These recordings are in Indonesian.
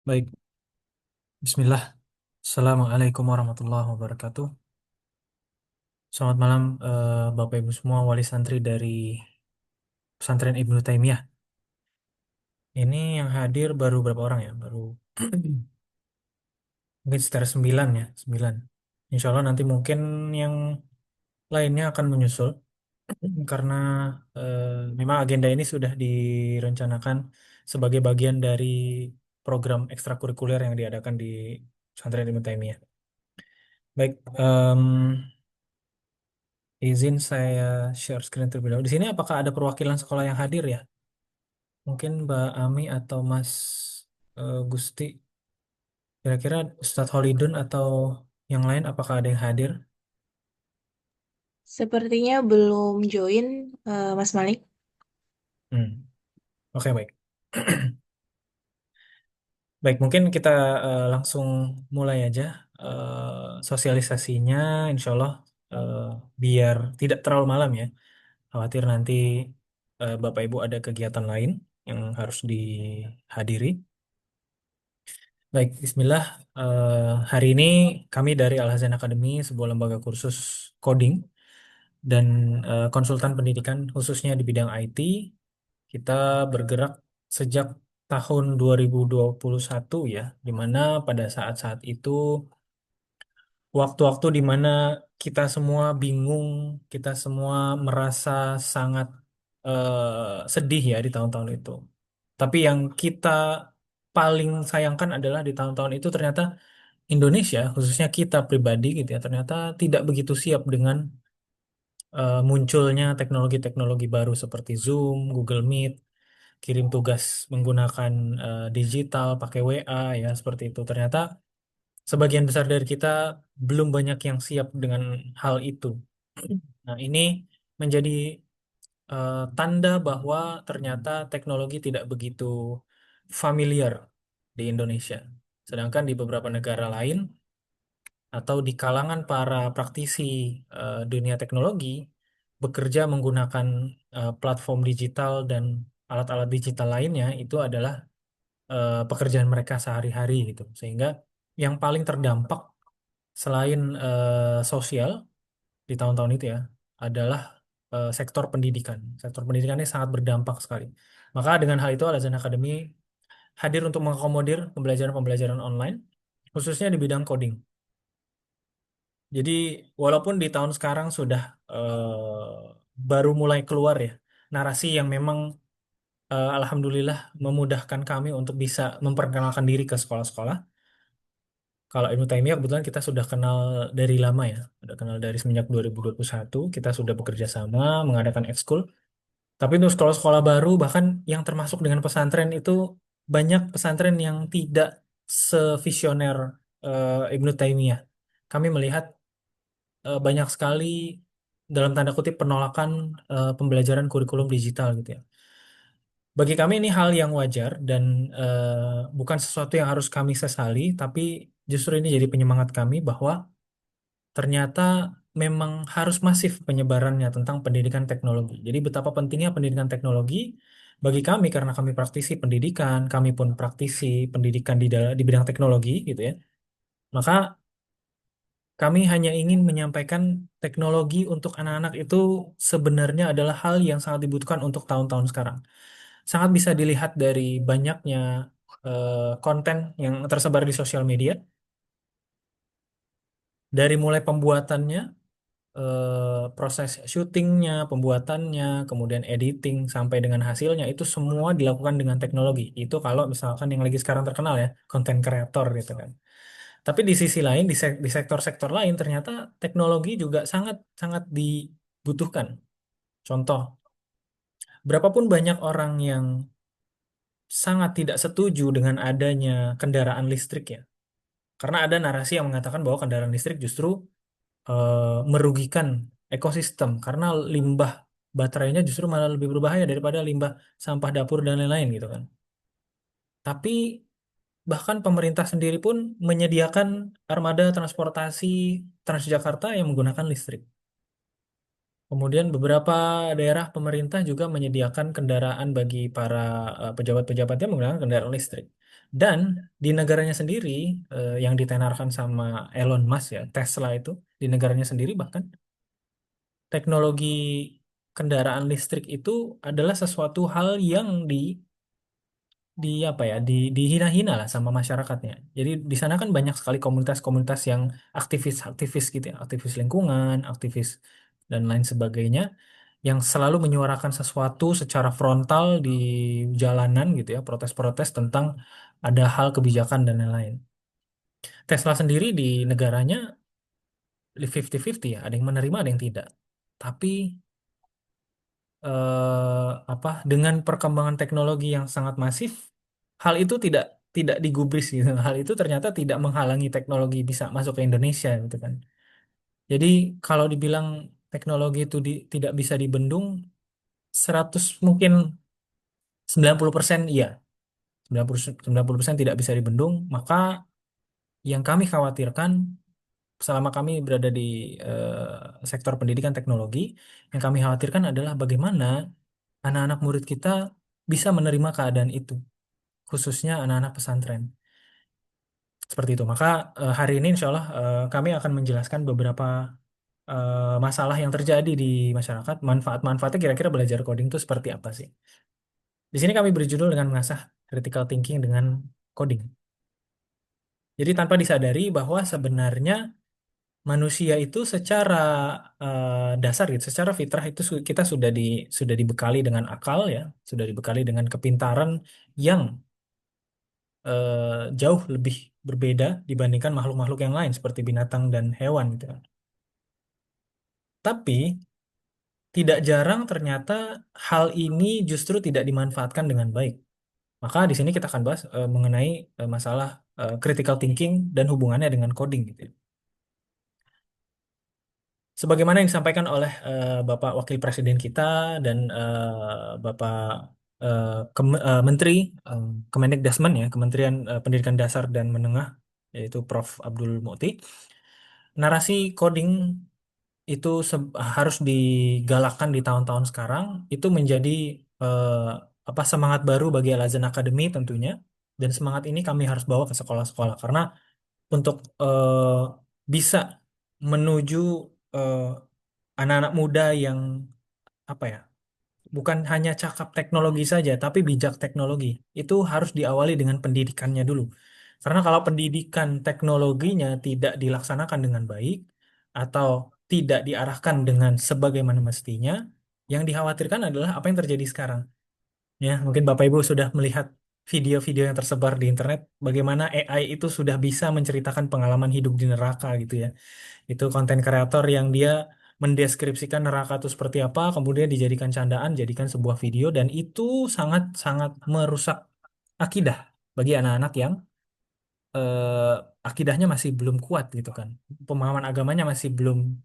Baik, Bismillah. Assalamualaikum warahmatullahi wabarakatuh. Selamat malam, Bapak Ibu semua, wali santri dari Pesantren Ibnu Taimiyah. Ini yang hadir baru berapa orang ya? Baru mungkin sekitar 9 ya, 9. Insya Allah nanti mungkin yang lainnya akan menyusul karena eh, memang agenda ini sudah direncanakan sebagai bagian dari program ekstrakurikuler yang diadakan di Pesantren Ibnu Taimiyah. Baik, izin saya share screen terlebih dahulu. Di sini apakah ada perwakilan sekolah yang hadir ya? Mungkin Mbak Ami atau Mas Gusti. Kira-kira Ustadz Holidun atau yang lain apakah ada yang hadir? Sepertinya belum join, Mas Malik. Hmm. Oke, baik. Baik, mungkin kita langsung mulai aja sosialisasinya. Insya Allah eh, biar tidak terlalu malam ya. Khawatir nanti Bapak Ibu ada kegiatan lain yang harus dihadiri. Baik, Bismillah. Hari ini kami dari Al Hazen Academy, sebuah lembaga kursus coding dan konsultan pendidikan khususnya di bidang IT. Kita bergerak sejak tahun 2021 ya, di mana pada saat-saat itu waktu-waktu di mana kita semua bingung, kita semua merasa sangat sedih ya di tahun-tahun itu. Tapi yang kita paling sayangkan adalah di tahun-tahun itu ternyata Indonesia, khususnya kita pribadi gitu ya, ternyata tidak begitu siap dengan munculnya teknologi-teknologi baru seperti Zoom, Google Meet, kirim tugas menggunakan digital, pakai WA ya seperti itu. Ternyata sebagian besar dari kita belum banyak yang siap dengan hal itu. Nah, ini menjadi tanda bahwa ternyata teknologi tidak begitu familiar di Indonesia. Sedangkan di beberapa negara lain atau di kalangan para praktisi dunia teknologi bekerja menggunakan platform digital dan alat-alat digital lainnya itu adalah pekerjaan mereka sehari-hari gitu. Sehingga yang paling terdampak selain sosial di tahun-tahun itu ya adalah sektor pendidikan. Sektor pendidikan ini sangat berdampak sekali. Maka dengan hal itu Al-Azhar Academy hadir untuk mengakomodir pembelajaran-pembelajaran online khususnya di bidang coding. Jadi walaupun di tahun sekarang sudah baru mulai keluar ya narasi yang memang alhamdulillah memudahkan kami untuk bisa memperkenalkan diri ke sekolah-sekolah. Kalau Ibnu Taimiyah kebetulan kita sudah kenal dari lama ya, sudah kenal dari semenjak 2021 kita sudah bekerja sama mengadakan ekskul. Tapi untuk sekolah-sekolah baru bahkan yang termasuk dengan pesantren itu banyak pesantren yang tidak sevisioner Ibnu Taimiyah. Kami melihat banyak sekali dalam tanda kutip penolakan pembelajaran kurikulum digital gitu ya. Bagi kami ini hal yang wajar dan bukan sesuatu yang harus kami sesali, tapi justru ini jadi penyemangat kami bahwa ternyata memang harus masif penyebarannya tentang pendidikan teknologi. Jadi betapa pentingnya pendidikan teknologi bagi kami karena kami praktisi pendidikan, kami pun praktisi pendidikan di bidang teknologi gitu ya. Maka kami hanya ingin menyampaikan teknologi untuk anak-anak itu sebenarnya adalah hal yang sangat dibutuhkan untuk tahun-tahun sekarang. Sangat bisa dilihat dari banyaknya konten yang tersebar di sosial media, dari mulai pembuatannya, proses syutingnya, pembuatannya, kemudian editing sampai dengan hasilnya itu semua dilakukan dengan teknologi. Itu kalau misalkan yang lagi sekarang terkenal ya, konten kreator gitu kan. Tapi di sisi lain, di sektor-sektor lain ternyata teknologi juga sangat sangat dibutuhkan. Contoh, berapapun banyak orang yang sangat tidak setuju dengan adanya kendaraan listrik ya. Karena ada narasi yang mengatakan bahwa kendaraan listrik justru merugikan ekosistem karena limbah baterainya justru malah lebih berbahaya daripada limbah sampah dapur dan lain-lain gitu kan. Tapi bahkan pemerintah sendiri pun menyediakan armada transportasi Transjakarta yang menggunakan listrik. Kemudian beberapa daerah pemerintah juga menyediakan kendaraan bagi para pejabat-pejabatnya menggunakan kendaraan listrik. Dan di negaranya sendiri yang ditenarkan sama Elon Musk ya, Tesla itu di negaranya sendiri bahkan teknologi kendaraan listrik itu adalah sesuatu hal yang di apa ya dihina-hina lah sama masyarakatnya. Jadi di sana kan banyak sekali komunitas-komunitas yang aktivis-aktivis gitu ya, aktivis lingkungan, aktivis dan lain sebagainya yang selalu menyuarakan sesuatu secara frontal di jalanan gitu ya, protes-protes tentang ada hal kebijakan dan lain-lain. Tesla sendiri di negaranya 50-50 ya, ada yang menerima, ada yang tidak. Tapi apa dengan perkembangan teknologi yang sangat masif, hal itu tidak digubris gitu. Hal itu ternyata tidak menghalangi teknologi bisa masuk ke Indonesia gitu kan. Jadi kalau dibilang teknologi itu tidak bisa dibendung, 100 mungkin 90% iya. 90% tidak bisa dibendung, maka yang kami khawatirkan selama kami berada di sektor pendidikan teknologi, yang kami khawatirkan adalah bagaimana anak-anak murid kita bisa menerima keadaan itu, khususnya anak-anak pesantren. Seperti itu. Maka hari ini insya Allah kami akan menjelaskan beberapa masalah yang terjadi di masyarakat, manfaat-manfaatnya kira-kira belajar coding itu seperti apa sih. Di sini kami berjudul dengan mengasah critical thinking dengan coding. Jadi tanpa disadari bahwa sebenarnya manusia itu secara dasar gitu, secara fitrah itu kita sudah dibekali dengan akal ya, sudah dibekali dengan kepintaran yang jauh lebih berbeda dibandingkan makhluk-makhluk yang lain seperti binatang dan hewan gitu kan. Tapi tidak jarang ternyata hal ini justru tidak dimanfaatkan dengan baik. Maka di sini kita akan bahas mengenai masalah critical thinking dan hubungannya dengan coding gitu ya. Sebagaimana yang disampaikan oleh Bapak Wakil Presiden kita dan Bapak Menteri eh, Kemendikbudristek ya, Kementerian Pendidikan Dasar dan Menengah, yaitu Prof. Abdul Mukti, narasi coding itu harus digalakkan di tahun-tahun sekarang, itu menjadi eh, apa semangat baru bagi Al Azan Academy tentunya, dan semangat ini kami harus bawa ke sekolah-sekolah karena untuk bisa menuju eh, anak-anak muda yang apa ya, bukan hanya cakap teknologi saja, tapi bijak teknologi. Itu harus diawali dengan pendidikannya dulu. Karena kalau pendidikan teknologinya tidak dilaksanakan dengan baik atau tidak diarahkan dengan sebagaimana mestinya, yang dikhawatirkan adalah apa yang terjadi sekarang. Ya, mungkin Bapak Ibu sudah melihat video-video yang tersebar di internet, bagaimana AI itu sudah bisa menceritakan pengalaman hidup di neraka gitu ya. Itu konten kreator yang dia mendeskripsikan neraka itu seperti apa, kemudian dijadikan candaan, jadikan sebuah video, dan itu sangat-sangat merusak akidah bagi anak-anak yang akidahnya masih belum kuat gitu kan. Pemahaman agamanya masih belum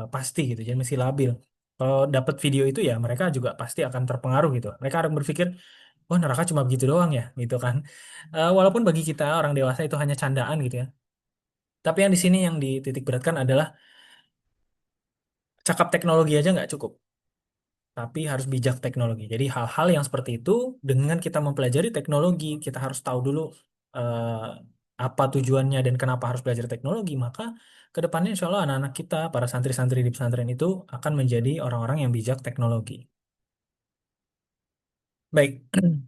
pasti gitu, jadi masih labil. Kalau dapat video itu ya mereka juga pasti akan terpengaruh gitu. Mereka akan berpikir, oh neraka cuma begitu doang ya gitu kan. Walaupun bagi kita orang dewasa itu hanya candaan gitu ya. Tapi yang di sini yang dititik beratkan adalah cakap teknologi aja nggak cukup, tapi harus bijak teknologi. Jadi hal-hal yang seperti itu dengan kita mempelajari teknologi, kita harus tahu dulu eh, apa tujuannya dan kenapa harus belajar teknologi. Maka ke depannya insya Allah anak-anak kita, para santri-santri di pesantren itu akan menjadi orang-orang yang bijak teknologi. Baik,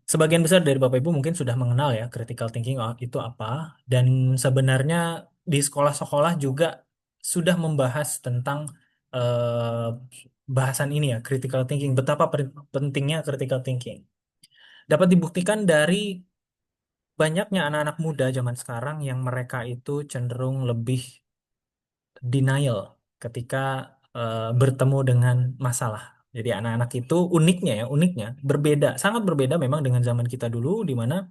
sebagian besar dari Bapak Ibu mungkin sudah mengenal ya critical thinking itu apa, dan sebenarnya di sekolah-sekolah juga sudah membahas tentang eh, bahasan ini ya, critical thinking, betapa pentingnya critical thinking. Dapat dibuktikan dari banyaknya anak-anak muda zaman sekarang yang mereka itu cenderung lebih denial ketika bertemu dengan masalah. Jadi anak-anak itu uniknya berbeda, sangat berbeda memang dengan zaman kita dulu di mana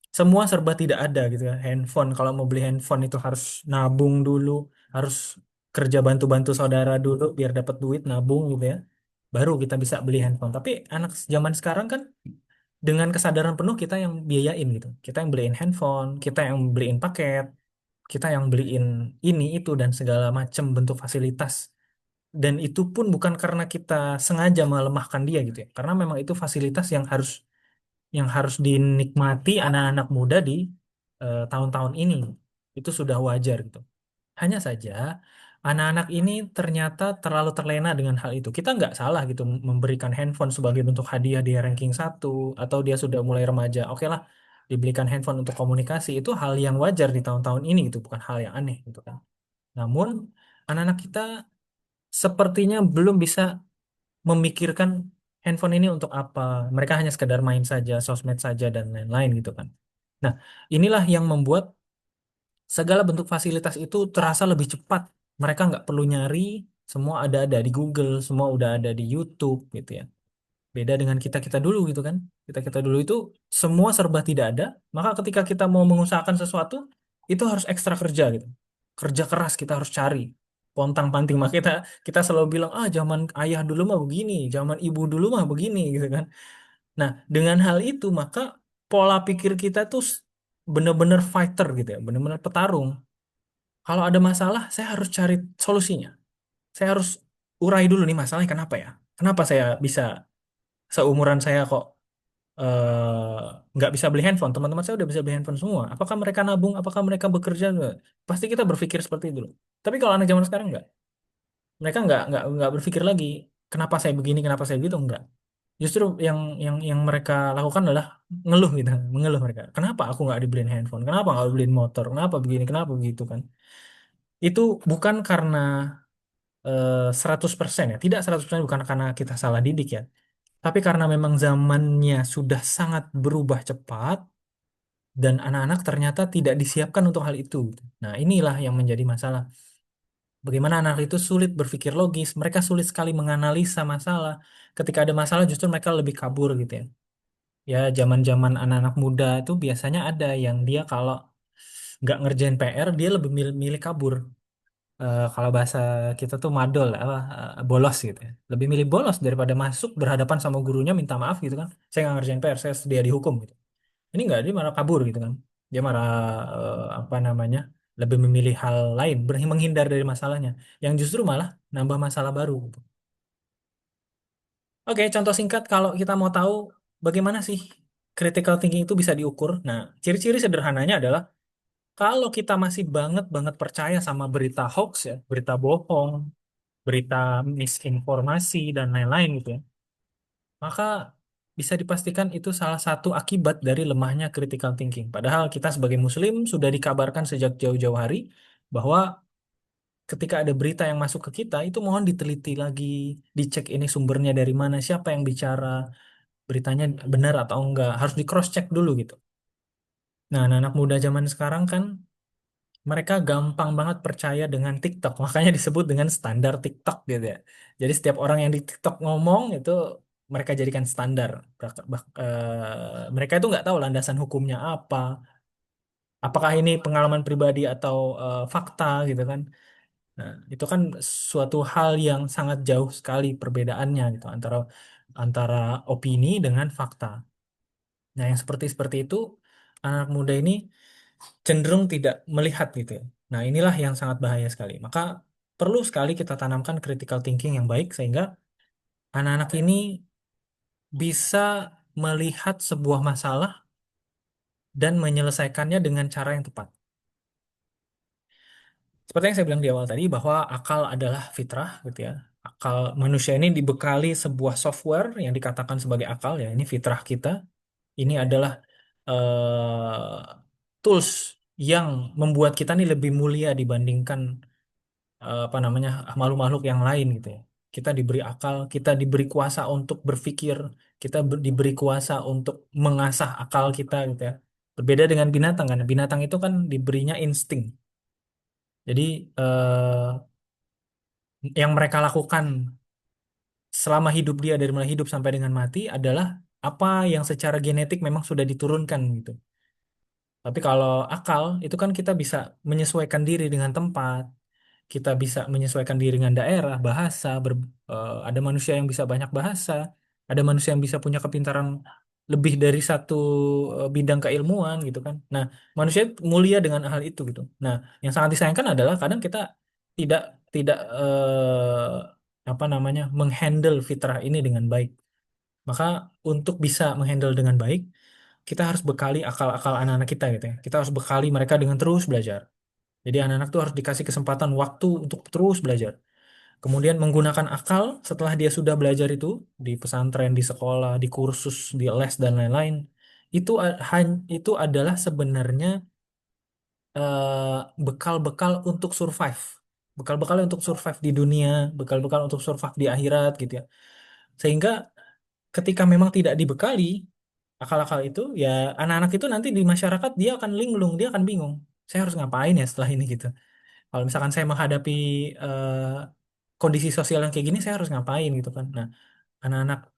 semua serba tidak ada gitu ya. Handphone, kalau mau beli handphone itu harus nabung dulu, harus kerja bantu-bantu saudara dulu biar dapat duit nabung gitu ya. Baru kita bisa beli handphone. Tapi anak zaman sekarang kan dengan kesadaran penuh kita yang biayain gitu. Kita yang beliin handphone, kita yang beliin paket, kita yang beliin ini itu dan segala macam bentuk fasilitas Dan itu pun bukan karena kita sengaja melemahkan dia gitu ya. Karena memang itu fasilitas yang harus dinikmati anak-anak muda di tahun-tahun ini. Itu sudah wajar gitu. Hanya saja anak-anak ini ternyata terlalu terlena dengan hal itu. Kita nggak salah gitu memberikan handphone sebagai bentuk hadiah dia ranking satu atau dia sudah mulai remaja. Oke lah, dibelikan handphone untuk komunikasi itu hal yang wajar di tahun-tahun ini gitu, bukan hal yang aneh gitu kan. Namun anak-anak kita sepertinya belum bisa memikirkan handphone ini untuk apa. Mereka hanya sekedar main saja, sosmed saja dan lain-lain gitu kan. Nah, inilah yang membuat segala bentuk fasilitas itu terasa lebih cepat. Mereka nggak perlu nyari, semua ada di Google, semua udah ada di YouTube gitu ya. Beda dengan kita-kita dulu gitu kan. Kita-kita dulu itu semua serba tidak ada, maka ketika kita mau mengusahakan sesuatu, itu harus ekstra kerja gitu. Kerja keras kita harus cari. Pontang-panting mah kita selalu bilang, ah zaman ayah dulu mah begini, zaman ibu dulu mah begini gitu kan. Nah, dengan hal itu maka pola pikir kita tuh bener-bener fighter gitu ya, bener-bener petarung. Kalau ada masalah, saya harus cari solusinya. Saya harus urai dulu nih masalahnya kenapa ya? Kenapa saya bisa seumuran saya kok nggak bisa beli handphone? Teman-teman saya udah bisa beli handphone semua. Apakah mereka nabung? Apakah mereka bekerja? Nggak. Pasti kita berpikir seperti itu loh. Tapi kalau anak zaman sekarang nggak. Mereka nggak berpikir lagi. Kenapa saya begini? Kenapa saya gitu? Nggak. Justru yang mereka lakukan adalah ngeluh gitu, mengeluh mereka. Kenapa aku nggak dibeliin handphone? Kenapa nggak dibeliin motor? Kenapa begini? Kenapa begitu kan? Itu bukan karena 100% ya. Tidak 100% bukan karena kita salah didik ya. Tapi karena memang zamannya sudah sangat berubah cepat dan anak-anak ternyata tidak disiapkan untuk hal itu. Nah, inilah yang menjadi masalah. Bagaimana anak itu sulit berpikir logis, mereka sulit sekali menganalisa masalah. Ketika ada masalah justru mereka lebih kabur gitu ya. Ya, zaman-zaman anak-anak muda itu biasanya ada yang dia kalau nggak ngerjain PR, dia lebih milih kabur. Kalau bahasa kita tuh madol apa bolos gitu ya. Lebih milih bolos daripada masuk berhadapan sama gurunya minta maaf gitu kan. Saya nggak ngerjain PR, saya sedia dihukum gitu. Ini nggak, dia malah kabur gitu kan. Dia malah apa namanya? Lebih memilih hal lain, menghindar dari masalahnya. Yang justru malah nambah masalah baru gitu. Oke, contoh singkat kalau kita mau tahu bagaimana sih critical thinking itu bisa diukur. Nah, ciri-ciri sederhananya adalah kalau kita masih banget banget percaya sama berita hoax ya, berita bohong, berita misinformasi dan lain-lain gitu ya, maka bisa dipastikan itu salah satu akibat dari lemahnya critical thinking. Padahal kita sebagai muslim sudah dikabarkan sejak jauh-jauh hari bahwa ketika ada berita yang masuk ke kita itu mohon diteliti lagi, dicek ini sumbernya dari mana, siapa yang bicara, beritanya benar atau enggak, harus di cross check dulu gitu. Nah, anak-anak muda zaman sekarang kan mereka gampang banget percaya dengan TikTok, makanya disebut dengan standar TikTok gitu ya. Jadi setiap orang yang di TikTok ngomong itu mereka jadikan standar. Mereka itu nggak tahu landasan hukumnya apa, apakah ini pengalaman pribadi atau fakta gitu kan. Nah, itu kan suatu hal yang sangat jauh sekali perbedaannya gitu antara antara opini dengan fakta. Nah, yang seperti seperti itu anak muda ini cenderung tidak melihat gitu ya. Nah, inilah yang sangat bahaya sekali. Maka perlu sekali kita tanamkan critical thinking yang baik sehingga anak-anak ini bisa melihat sebuah masalah dan menyelesaikannya dengan cara yang tepat. Seperti yang saya bilang di awal tadi bahwa akal adalah fitrah gitu ya. Akal manusia ini dibekali sebuah software yang dikatakan sebagai akal ya. Ini fitrah kita. Ini adalah tools yang membuat kita ini lebih mulia dibandingkan apa namanya makhluk-makhluk yang lain gitu ya. Kita diberi akal, kita diberi kuasa untuk berpikir, kita diberi kuasa untuk mengasah akal kita gitu ya. Berbeda dengan binatang kan. Binatang itu kan diberinya insting. Jadi yang mereka lakukan selama hidup dia dari mulai hidup sampai dengan mati adalah apa yang secara genetik memang sudah diturunkan gitu. Tapi kalau akal itu kan kita bisa menyesuaikan diri dengan tempat, kita bisa menyesuaikan diri dengan daerah, bahasa, ada manusia yang bisa banyak bahasa, ada manusia yang bisa punya kepintaran lebih dari satu bidang keilmuan gitu kan. Nah, manusia mulia dengan hal itu gitu. Nah, yang sangat disayangkan adalah kadang kita tidak tidak apa namanya menghandle fitrah ini dengan baik. Maka untuk bisa menghandle dengan baik, kita harus bekali akal-akal anak-anak kita gitu ya. Kita harus bekali mereka dengan terus belajar. Jadi anak-anak tuh harus dikasih kesempatan waktu untuk terus belajar. Kemudian menggunakan akal setelah dia sudah belajar itu di pesantren, di sekolah, di kursus, di les dan lain-lain. Itu adalah sebenarnya bekal-bekal untuk survive. Bekal-bekal untuk survive di dunia, bekal-bekal untuk survive di akhirat gitu ya. Sehingga ketika memang tidak dibekali akal-akal itu, ya anak-anak itu nanti di masyarakat dia akan linglung, dia akan bingung. Saya harus ngapain ya setelah ini gitu. Kalau misalkan saya menghadapi eh, kondisi sosial yang kayak gini, saya harus ngapain gitu kan. Nah, anak-anak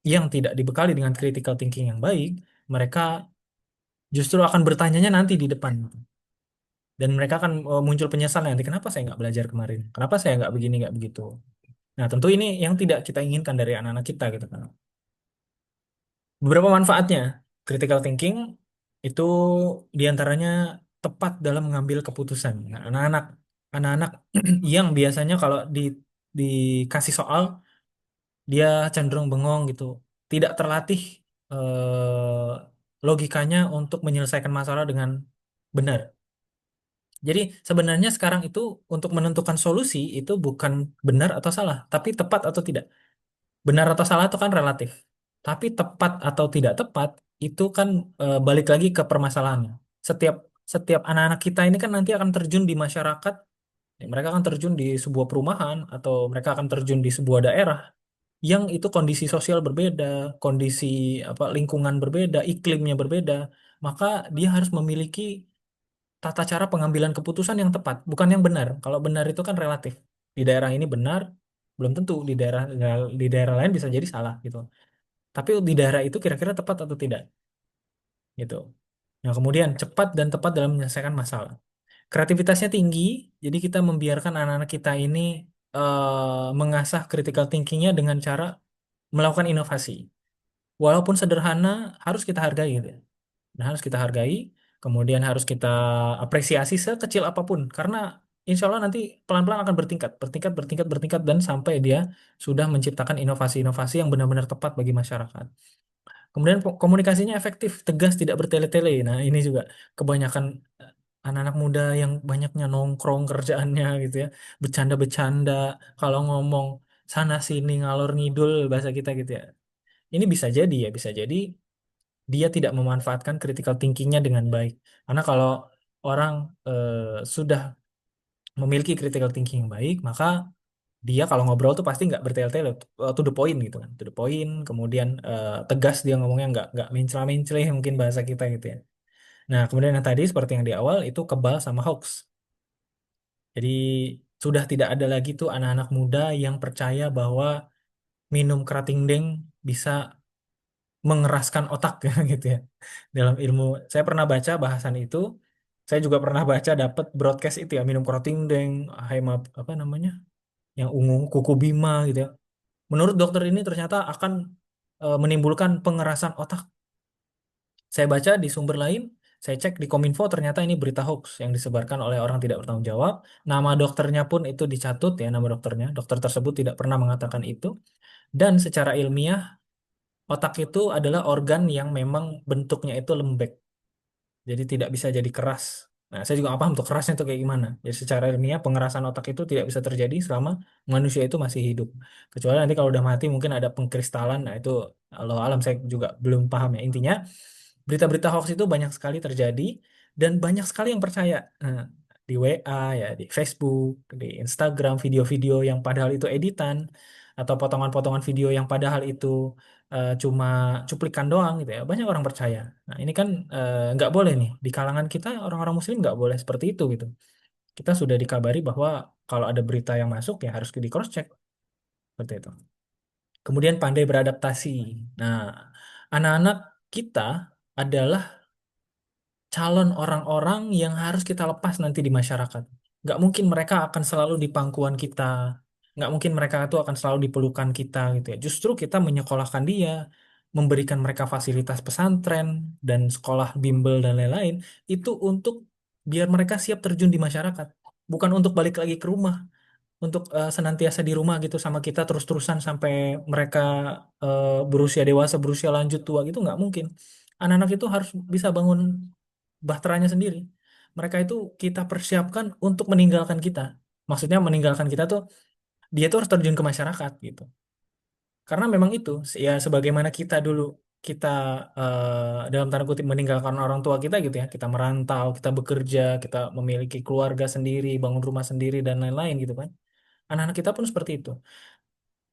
yang tidak dibekali dengan critical thinking yang baik, mereka justru akan bertanyanya nanti di depan. Dan mereka akan muncul penyesalan nanti, kenapa saya nggak belajar kemarin? Kenapa saya nggak begini, nggak begitu? Nah, tentu ini yang tidak kita inginkan dari anak-anak kita gitu kan. Beberapa manfaatnya, critical thinking itu diantaranya tepat dalam mengambil keputusan. Nah, anak-anak yang biasanya kalau dikasih soal dia cenderung bengong gitu, tidak terlatih logikanya untuk menyelesaikan masalah dengan benar. Jadi sebenarnya sekarang itu untuk menentukan solusi itu bukan benar atau salah, tapi tepat atau tidak. Benar atau salah itu kan relatif. Tapi tepat atau tidak tepat itu kan balik lagi ke permasalahannya. Setiap setiap anak-anak kita ini kan nanti akan terjun di masyarakat, ya, mereka akan terjun di sebuah perumahan atau mereka akan terjun di sebuah daerah yang itu kondisi sosial berbeda, kondisi apa lingkungan berbeda, iklimnya berbeda, maka dia harus memiliki tata cara pengambilan keputusan yang tepat, bukan yang benar. Kalau benar itu kan relatif. Di daerah ini benar, belum tentu di daerah lain bisa jadi salah gitu. Tapi di daerah itu kira-kira tepat atau tidak gitu. Nah, kemudian cepat dan tepat dalam menyelesaikan masalah. Kreativitasnya tinggi, jadi kita membiarkan anak-anak kita ini mengasah critical thinkingnya dengan cara melakukan inovasi. Walaupun sederhana, harus kita hargai gitu ya. Nah, harus kita hargai, kemudian harus kita apresiasi sekecil apapun, karena insya Allah nanti pelan-pelan akan bertingkat, bertingkat, bertingkat, bertingkat, dan sampai dia sudah menciptakan inovasi-inovasi yang benar-benar tepat bagi masyarakat. Kemudian komunikasinya efektif, tegas, tidak bertele-tele. Nah, ini juga kebanyakan anak-anak muda yang banyaknya nongkrong kerjaannya gitu ya, bercanda-bercanda, kalau ngomong sana sini ngalor ngidul bahasa kita gitu ya. Ini bisa jadi ya, bisa jadi dia tidak memanfaatkan critical thinkingnya dengan baik. Karena kalau orang sudah memiliki critical thinking yang baik, maka dia kalau ngobrol tuh pasti nggak bertele-tele, to the point gitu kan, to the point. Kemudian tegas dia ngomongnya nggak mencela-mencela mungkin bahasa kita gitu ya. Nah, kemudian yang tadi seperti yang di awal itu kebal sama hoax. Jadi sudah tidak ada lagi tuh anak-anak muda yang percaya bahwa minum kerating deng bisa mengeraskan otak ya gitu ya. Dalam ilmu saya pernah baca bahasan itu, saya juga pernah baca dapat broadcast itu ya minum deng, hema apa namanya? Yang ungu kuku bima gitu ya. Menurut dokter ini ternyata akan menimbulkan pengerasan otak. Saya baca di sumber lain, saya cek di Kominfo ternyata ini berita hoax yang disebarkan oleh orang tidak bertanggung jawab. Nama dokternya pun itu dicatut ya nama dokternya. Dokter tersebut tidak pernah mengatakan itu. Dan secara ilmiah otak itu adalah organ yang memang bentuknya itu lembek. Jadi tidak bisa jadi keras. Nah, saya juga nggak paham tuh kerasnya itu kayak gimana. Jadi secara ilmiah pengerasan otak itu tidak bisa terjadi selama manusia itu masih hidup. Kecuali nanti kalau udah mati mungkin ada pengkristalan. Nah, itu Allah alam saya juga belum paham ya. Intinya berita-berita hoax itu banyak sekali terjadi dan banyak sekali yang percaya. Nah, di WA ya, di Facebook, di Instagram video-video yang padahal itu editan atau potongan-potongan video yang padahal itu cuma cuplikan doang gitu ya. Banyak orang percaya. Nah, ini kan nggak boleh nih di kalangan kita orang-orang Muslim nggak boleh seperti itu gitu. Kita sudah dikabari bahwa kalau ada berita yang masuk ya harus di cross check seperti itu. Kemudian pandai beradaptasi. Nah, anak-anak kita adalah calon orang-orang yang harus kita lepas nanti di masyarakat. Nggak mungkin mereka akan selalu di pangkuan kita. Nggak mungkin mereka itu akan selalu di pelukan kita gitu ya. Justru kita menyekolahkan dia, memberikan mereka fasilitas pesantren dan sekolah bimbel dan lain-lain, itu untuk biar mereka siap terjun di masyarakat. Bukan untuk balik lagi ke rumah. untuk senantiasa di rumah gitu sama kita terus-terusan sampai mereka berusia dewasa, berusia lanjut tua gitu nggak mungkin. Anak-anak itu harus bisa bangun bahteranya sendiri. Mereka itu kita persiapkan untuk meninggalkan kita. Maksudnya meninggalkan kita tuh dia tuh harus terjun ke masyarakat gitu. Karena memang itu ya sebagaimana kita dulu kita dalam tanda kutip meninggalkan orang tua kita gitu ya. Kita merantau, kita bekerja, kita memiliki keluarga sendiri, bangun rumah sendiri dan lain-lain gitu kan. Anak-anak kita pun seperti itu.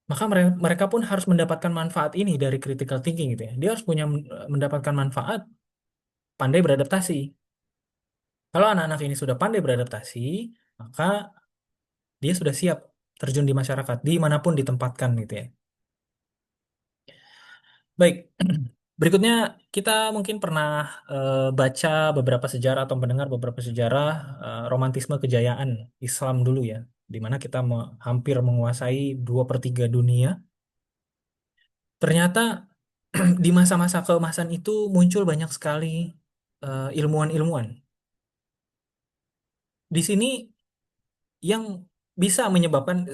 Maka mereka pun harus mendapatkan manfaat ini dari critical thinking gitu ya. Dia harus punya mendapatkan manfaat pandai beradaptasi. Kalau anak-anak ini sudah pandai beradaptasi, maka dia sudah siap terjun di masyarakat dimanapun ditempatkan gitu ya. Baik, berikutnya kita mungkin pernah baca beberapa sejarah atau mendengar beberapa sejarah romantisme kejayaan Islam dulu ya, di mana kita hampir menguasai 2/3 dunia. Ternyata di masa-masa keemasan itu muncul banyak sekali ilmuwan-ilmuwan. Di sini yang bisa menyebabkan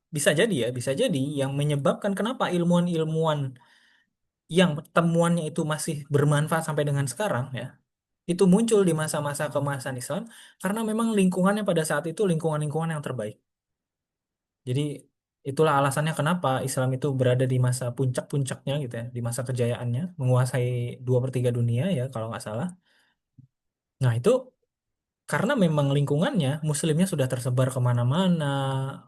bisa jadi ya, bisa jadi yang menyebabkan kenapa ilmuwan-ilmuwan yang temuannya itu masih bermanfaat sampai dengan sekarang ya, itu muncul di masa-masa keemasan Islam karena memang lingkungannya pada saat itu lingkungan-lingkungan yang terbaik. Jadi itulah alasannya kenapa Islam itu berada di masa puncak-puncaknya gitu ya, di masa kejayaannya, menguasai 2/3 dunia ya kalau nggak salah. Nah itu karena memang lingkungannya Muslimnya sudah tersebar kemana-mana,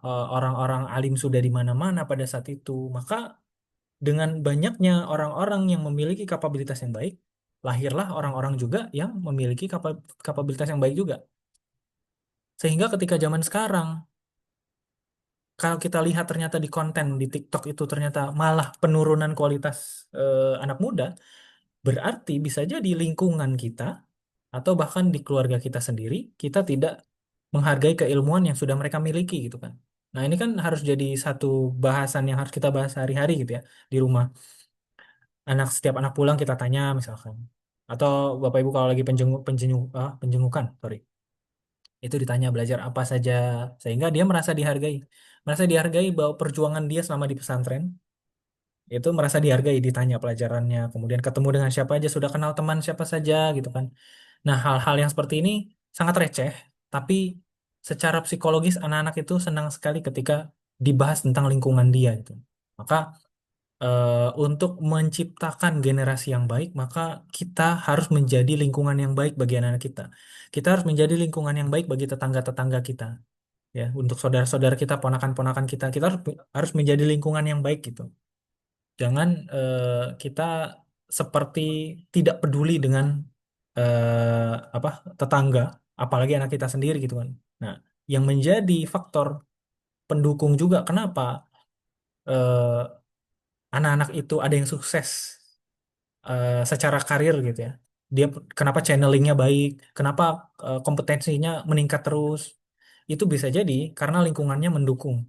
orang-orang alim sudah di mana-mana pada saat itu, maka dengan banyaknya orang-orang yang memiliki kapabilitas yang baik, lahirlah orang-orang juga yang memiliki kapabilitas yang baik juga. Sehingga ketika zaman sekarang, kalau kita lihat ternyata di konten di TikTok itu ternyata malah penurunan kualitas anak muda, berarti bisa jadi lingkungan kita atau bahkan di keluarga kita sendiri, kita tidak menghargai keilmuan yang sudah mereka miliki gitu kan. Nah, ini kan harus jadi satu bahasan yang harus kita bahas sehari-hari gitu ya di rumah. Setiap anak pulang kita tanya misalkan. Atau Bapak Ibu kalau lagi penjengukan, sorry. Itu ditanya belajar apa saja sehingga dia merasa dihargai. Merasa dihargai bahwa perjuangan dia selama di pesantren itu merasa dihargai, ditanya pelajarannya, kemudian ketemu dengan siapa aja, sudah kenal teman siapa saja gitu kan. Nah, hal-hal yang seperti ini sangat receh, tapi secara psikologis anak-anak itu senang sekali ketika dibahas tentang lingkungan dia gitu. Maka untuk menciptakan generasi yang baik, maka kita harus menjadi lingkungan yang baik bagi anak-anak kita. Kita harus menjadi lingkungan yang baik bagi tetangga-tetangga kita, ya. Untuk saudara-saudara kita, ponakan-ponakan kita, kita harus menjadi lingkungan yang baik gitu. Jangan kita seperti tidak peduli dengan apa tetangga, apalagi anak kita sendiri gitu kan. Nah, yang menjadi faktor pendukung juga kenapa eh, anak-anak itu ada yang sukses secara karir gitu ya. Dia kenapa channelingnya baik, kenapa kompetensinya meningkat terus. Itu bisa jadi karena lingkungannya mendukung.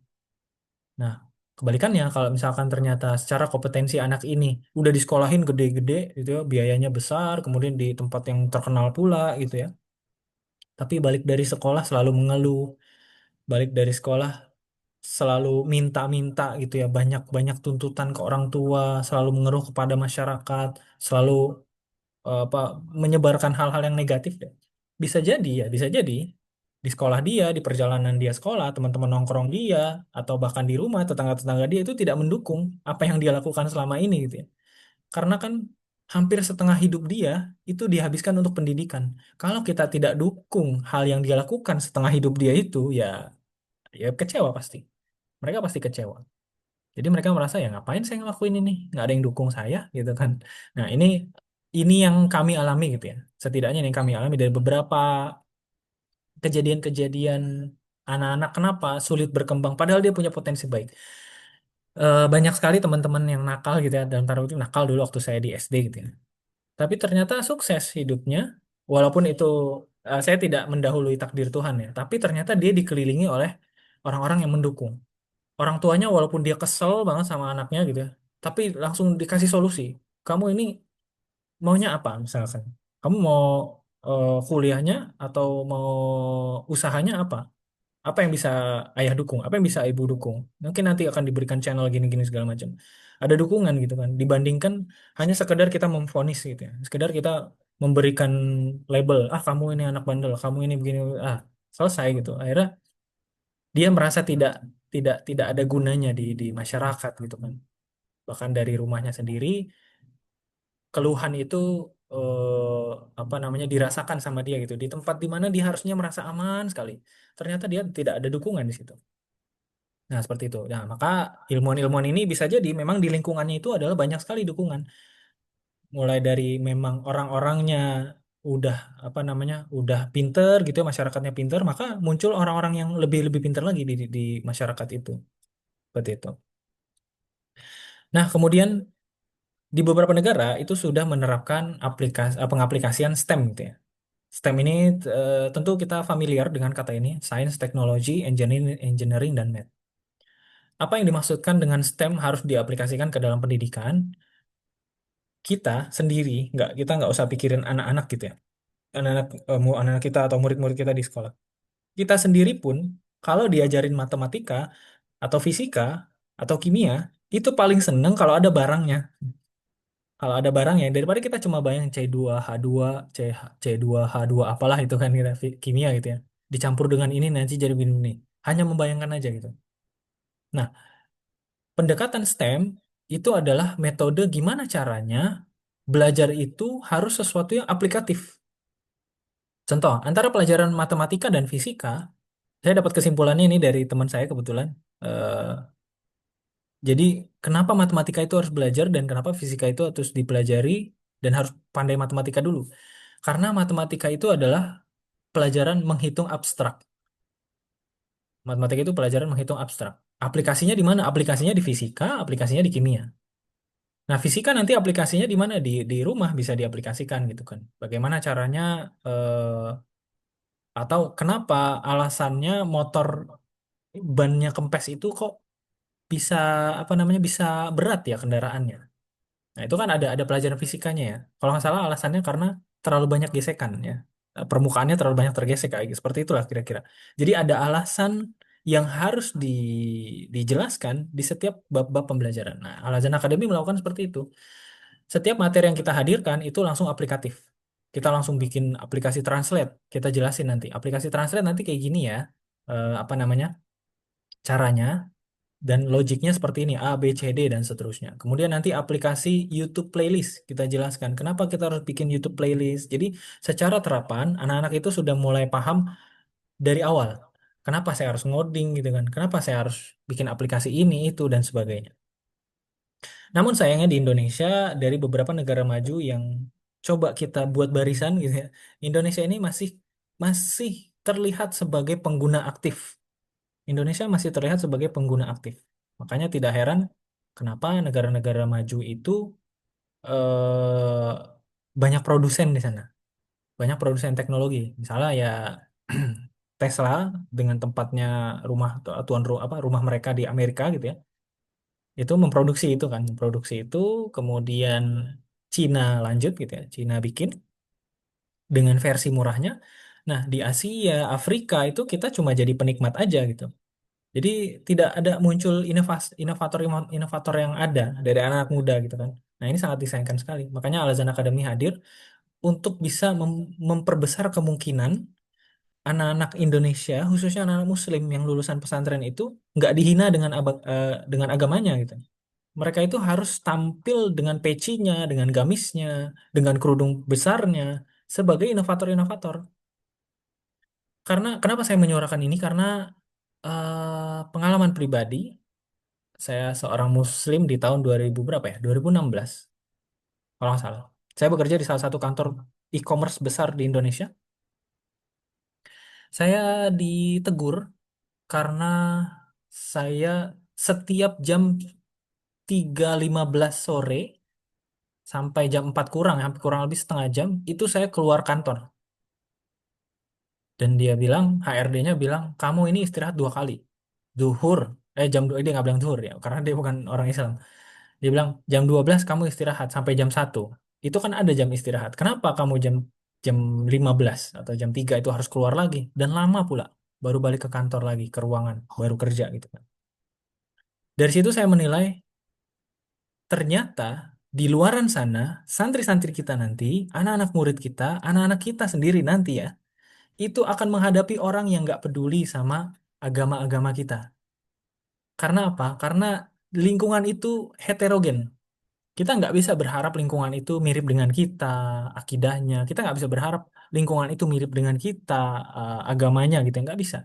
Nah, kebalikannya kalau misalkan ternyata secara kompetensi anak ini udah disekolahin gede-gede gitu ya, biayanya besar, kemudian di tempat yang terkenal pula gitu ya. Tapi balik dari sekolah selalu mengeluh, balik dari sekolah selalu minta-minta gitu ya, banyak-banyak tuntutan ke orang tua, selalu mengeluh kepada masyarakat, selalu apa menyebarkan hal-hal yang negatif deh. Bisa jadi ya, bisa jadi di sekolah dia, di perjalanan dia sekolah, teman-teman nongkrong dia, atau bahkan di rumah tetangga-tetangga dia itu tidak mendukung apa yang dia lakukan selama ini gitu ya. Karena kan hampir setengah hidup dia itu dihabiskan untuk pendidikan. Kalau kita tidak dukung hal yang dia lakukan setengah hidup dia itu, ya ya kecewa pasti. Mereka pasti kecewa. Jadi mereka merasa ya ngapain saya ngelakuin ini? Nggak ada yang dukung saya gitu kan. Nah ini yang kami alami gitu ya. Setidaknya yang kami alami dari beberapa kejadian-kejadian anak-anak kenapa sulit berkembang padahal dia punya potensi baik. Banyak sekali teman-teman yang nakal gitu ya dalam tanda kutip nakal dulu waktu saya di SD gitu ya. Tapi ternyata sukses hidupnya walaupun itu saya tidak mendahului takdir Tuhan ya. Tapi ternyata dia dikelilingi oleh orang-orang yang mendukung. Orang tuanya walaupun dia kesel banget sama anaknya gitu ya, tapi langsung dikasih solusi. Kamu ini maunya apa misalkan? Kamu mau kuliahnya atau mau usahanya apa? Apa yang bisa ayah dukung? Apa yang bisa ibu dukung? Mungkin nanti akan diberikan channel gini-gini segala macam. Ada dukungan gitu kan. Dibandingkan hanya sekedar kita memvonis gitu ya. Sekedar kita memberikan label, ah kamu ini anak bandel, kamu ini begini, ah selesai gitu. Akhirnya dia merasa tidak ada gunanya di masyarakat gitu kan. Bahkan dari rumahnya sendiri keluhan itu apa namanya dirasakan sama dia gitu di tempat di mana dia harusnya merasa aman sekali, ternyata dia tidak ada dukungan di situ. Nah seperti itu. Nah maka ilmuwan-ilmuwan ini bisa jadi memang di lingkungannya itu adalah banyak sekali dukungan, mulai dari memang orang-orangnya udah apa namanya udah pinter gitu ya, masyarakatnya pinter, maka muncul orang-orang yang lebih lebih pinter lagi di masyarakat itu, seperti itu. Nah kemudian di beberapa negara itu sudah menerapkan pengaplikasian STEM gitu ya. STEM ini tentu kita familiar dengan kata ini, Science, Technology, Engineering, dan Math. Apa yang dimaksudkan dengan STEM harus diaplikasikan ke dalam pendidikan? Kita sendiri, kita nggak usah pikirin anak-anak gitu ya. Anak-anak, mau anak kita atau murid-murid kita di sekolah. Kita sendiri pun, kalau diajarin matematika, atau fisika, atau kimia, itu paling seneng kalau ada barangnya. Kalau ada barangnya, daripada kita cuma bayang C2H2, C2H2 apalah itu kan kita kimia gitu ya. Dicampur dengan ini nanti jadi begini. Hanya membayangkan aja gitu. Nah, pendekatan STEM itu adalah metode gimana caranya belajar itu harus sesuatu yang aplikatif. Contoh, antara pelajaran matematika dan fisika, saya dapat kesimpulannya ini dari teman saya kebetulan. Eh, jadi, kenapa matematika itu harus belajar dan kenapa fisika itu harus dipelajari dan harus pandai matematika dulu? Karena matematika itu adalah pelajaran menghitung abstrak. Matematika itu pelajaran menghitung abstrak. Aplikasinya di mana? Aplikasinya di fisika, aplikasinya di kimia. Nah, fisika nanti aplikasinya di mana? Di rumah bisa diaplikasikan gitu kan. Bagaimana caranya atau kenapa alasannya motor bannya kempes itu kok bisa apa namanya bisa berat ya kendaraannya. Nah, itu kan ada pelajaran fisikanya ya. Kalau nggak salah alasannya karena terlalu banyak gesekan ya. Permukaannya terlalu banyak tergesek kayak gitu. Seperti itulah kira-kira. Jadi ada alasan yang harus dijelaskan di setiap bab-bab pembelajaran. Nah, alasan akademi melakukan seperti itu. Setiap materi yang kita hadirkan itu langsung aplikatif. Kita langsung bikin aplikasi translate. Kita jelasin nanti. Aplikasi translate nanti kayak gini ya. Apa namanya? Caranya dan logiknya seperti ini A, B, C, D dan seterusnya. Kemudian nanti aplikasi YouTube playlist kita jelaskan kenapa kita harus bikin YouTube playlist. Jadi secara terapan anak-anak itu sudah mulai paham dari awal. Kenapa saya harus ngoding gitu kan? Kenapa saya harus bikin aplikasi ini itu dan sebagainya. Namun sayangnya di Indonesia dari beberapa negara maju yang coba kita buat barisan gitu ya. Indonesia ini masih masih terlihat sebagai pengguna aktif. Indonesia masih terlihat sebagai pengguna aktif. Makanya tidak heran kenapa negara-negara maju itu eh, banyak produsen di sana, banyak produsen teknologi. Misalnya ya Tesla dengan tempatnya rumah apa rumah mereka di Amerika gitu ya, itu memproduksi itu kan, memproduksi itu, kemudian Cina lanjut gitu ya, Cina bikin dengan versi murahnya. Nah di Asia, Afrika itu kita cuma jadi penikmat aja gitu. Jadi tidak ada muncul inovator yang ada dari anak muda gitu kan. Nah ini sangat disayangkan sekali. Makanya Al Azhar Academy hadir untuk bisa memperbesar kemungkinan anak-anak Indonesia, khususnya anak-anak Muslim yang lulusan pesantren itu nggak dihina dengan agamanya gitu. Mereka itu harus tampil dengan pecinya, dengan gamisnya, dengan kerudung besarnya sebagai inovator-inovator. Karena kenapa saya menyuarakan ini? Karena pengalaman pribadi. Saya seorang Muslim di tahun 2000 berapa ya? 2016, kalau nggak salah. Saya bekerja di salah satu kantor e-commerce besar di Indonesia. Saya ditegur karena saya setiap jam 3.15 sore sampai jam 4 kurang, hampir kurang lebih setengah jam, itu saya keluar kantor. Dan dia bilang, HRD-nya bilang, kamu ini istirahat 2 kali. Zuhur, jam 2, dia nggak bilang zuhur ya, karena dia bukan orang Islam. Dia bilang jam 12 kamu istirahat sampai jam 1. Itu kan ada jam istirahat. Kenapa kamu jam jam 15 atau jam 3 itu harus keluar lagi dan lama pula. baru balik ke kantor lagi, ke ruangan, baru kerja gitu kan. Dari situ saya menilai ternyata di luaran sana, santri-santri kita nanti, anak-anak murid kita, anak-anak kita sendiri nanti ya, itu akan menghadapi orang yang nggak peduli sama agama-agama kita. Karena apa? Karena lingkungan itu heterogen. Kita nggak bisa berharap lingkungan itu mirip dengan kita, akidahnya. Kita nggak bisa berharap lingkungan itu mirip dengan kita, agamanya gitu. Nggak bisa.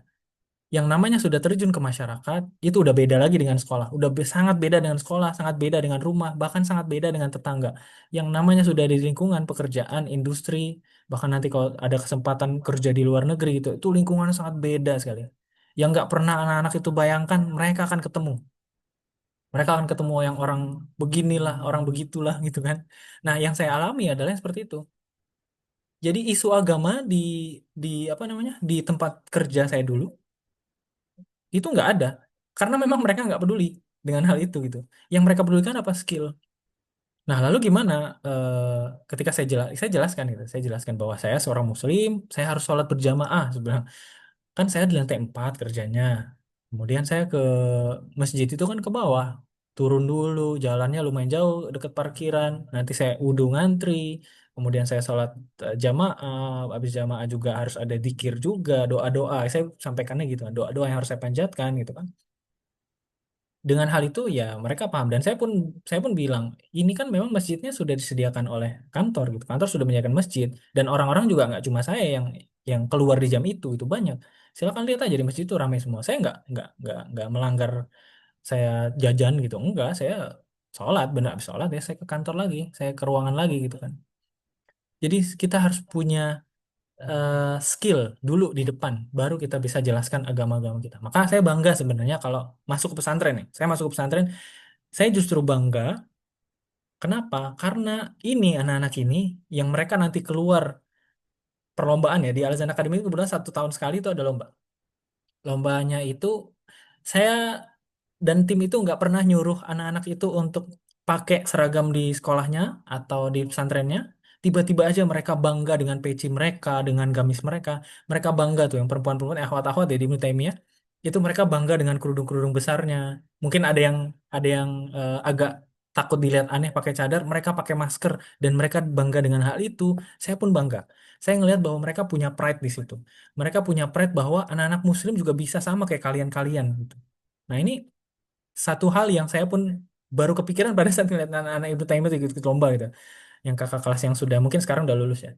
Yang namanya sudah terjun ke masyarakat, itu udah beda lagi dengan sekolah. Udah sangat beda dengan sekolah, sangat beda dengan rumah, bahkan sangat beda dengan tetangga. Yang namanya sudah di lingkungan pekerjaan, industri, bahkan nanti kalau ada kesempatan kerja di luar negeri gitu, itu lingkungan sangat beda sekali. Yang nggak pernah anak-anak itu bayangkan, mereka akan ketemu. Mereka akan ketemu yang orang beginilah, orang begitulah gitu kan. Nah, yang saya alami adalah yang seperti itu. Jadi isu agama di apa namanya di tempat kerja saya dulu itu nggak ada, karena memang mereka nggak peduli dengan hal itu gitu. Yang mereka pedulikan apa skill. Nah, lalu gimana ketika saya jelaskan gitu, saya jelaskan bahwa saya seorang Muslim, saya harus sholat berjamaah sebenarnya. Kan saya di lantai 4 kerjanya. Kemudian saya ke masjid itu kan ke bawah. Turun dulu, jalannya lumayan jauh dekat parkiran. Nanti saya wudhu ngantri. Kemudian saya sholat jamaah. Habis jamaah juga harus ada zikir juga, doa-doa. Saya sampaikannya gitu, doa-doa yang harus saya panjatkan gitu kan. Dengan hal itu ya mereka paham dan saya pun bilang ini kan memang masjidnya sudah disediakan oleh kantor gitu. Kantor sudah menyediakan masjid dan orang-orang juga nggak cuma saya yang keluar di jam itu banyak. Silakan lihat aja di masjid itu ramai semua. Saya nggak melanggar, saya jajan gitu. Enggak, saya sholat, benar habis sholat ya saya ke kantor lagi, saya ke ruangan lagi gitu kan. Jadi kita harus punya skill dulu di depan, baru kita bisa jelaskan agama-agama kita. Maka saya bangga sebenarnya kalau masuk ke pesantren nih. Saya masuk ke pesantren, saya justru bangga. Kenapa? Karena ini anak-anak ini yang mereka nanti keluar perlombaan ya di Al Zain Academy itu kebetulan 1 tahun sekali itu ada lomba. Lombanya itu saya dan tim itu nggak pernah nyuruh anak-anak itu untuk pakai seragam di sekolahnya atau di pesantrennya. Tiba-tiba aja mereka bangga dengan peci mereka, dengan gamis mereka. Mereka bangga tuh yang perempuan-perempuan, akhwat-akhwat ya di Ibnu Taimiyah. Itu mereka bangga dengan kerudung-kerudung besarnya. Mungkin ada yang agak takut dilihat aneh pakai cadar, mereka pakai masker dan mereka bangga dengan hal itu. Saya pun bangga. Saya ngelihat bahwa mereka punya pride di situ. Mereka punya pride bahwa anak-anak muslim juga bisa sama kayak kalian-kalian gitu. Nah, ini satu hal yang saya pun baru kepikiran pada saat ngeliat anak-anak Ibu Taimah ikut lomba gitu. Yang kakak kelas yang sudah mungkin sekarang udah lulus ya.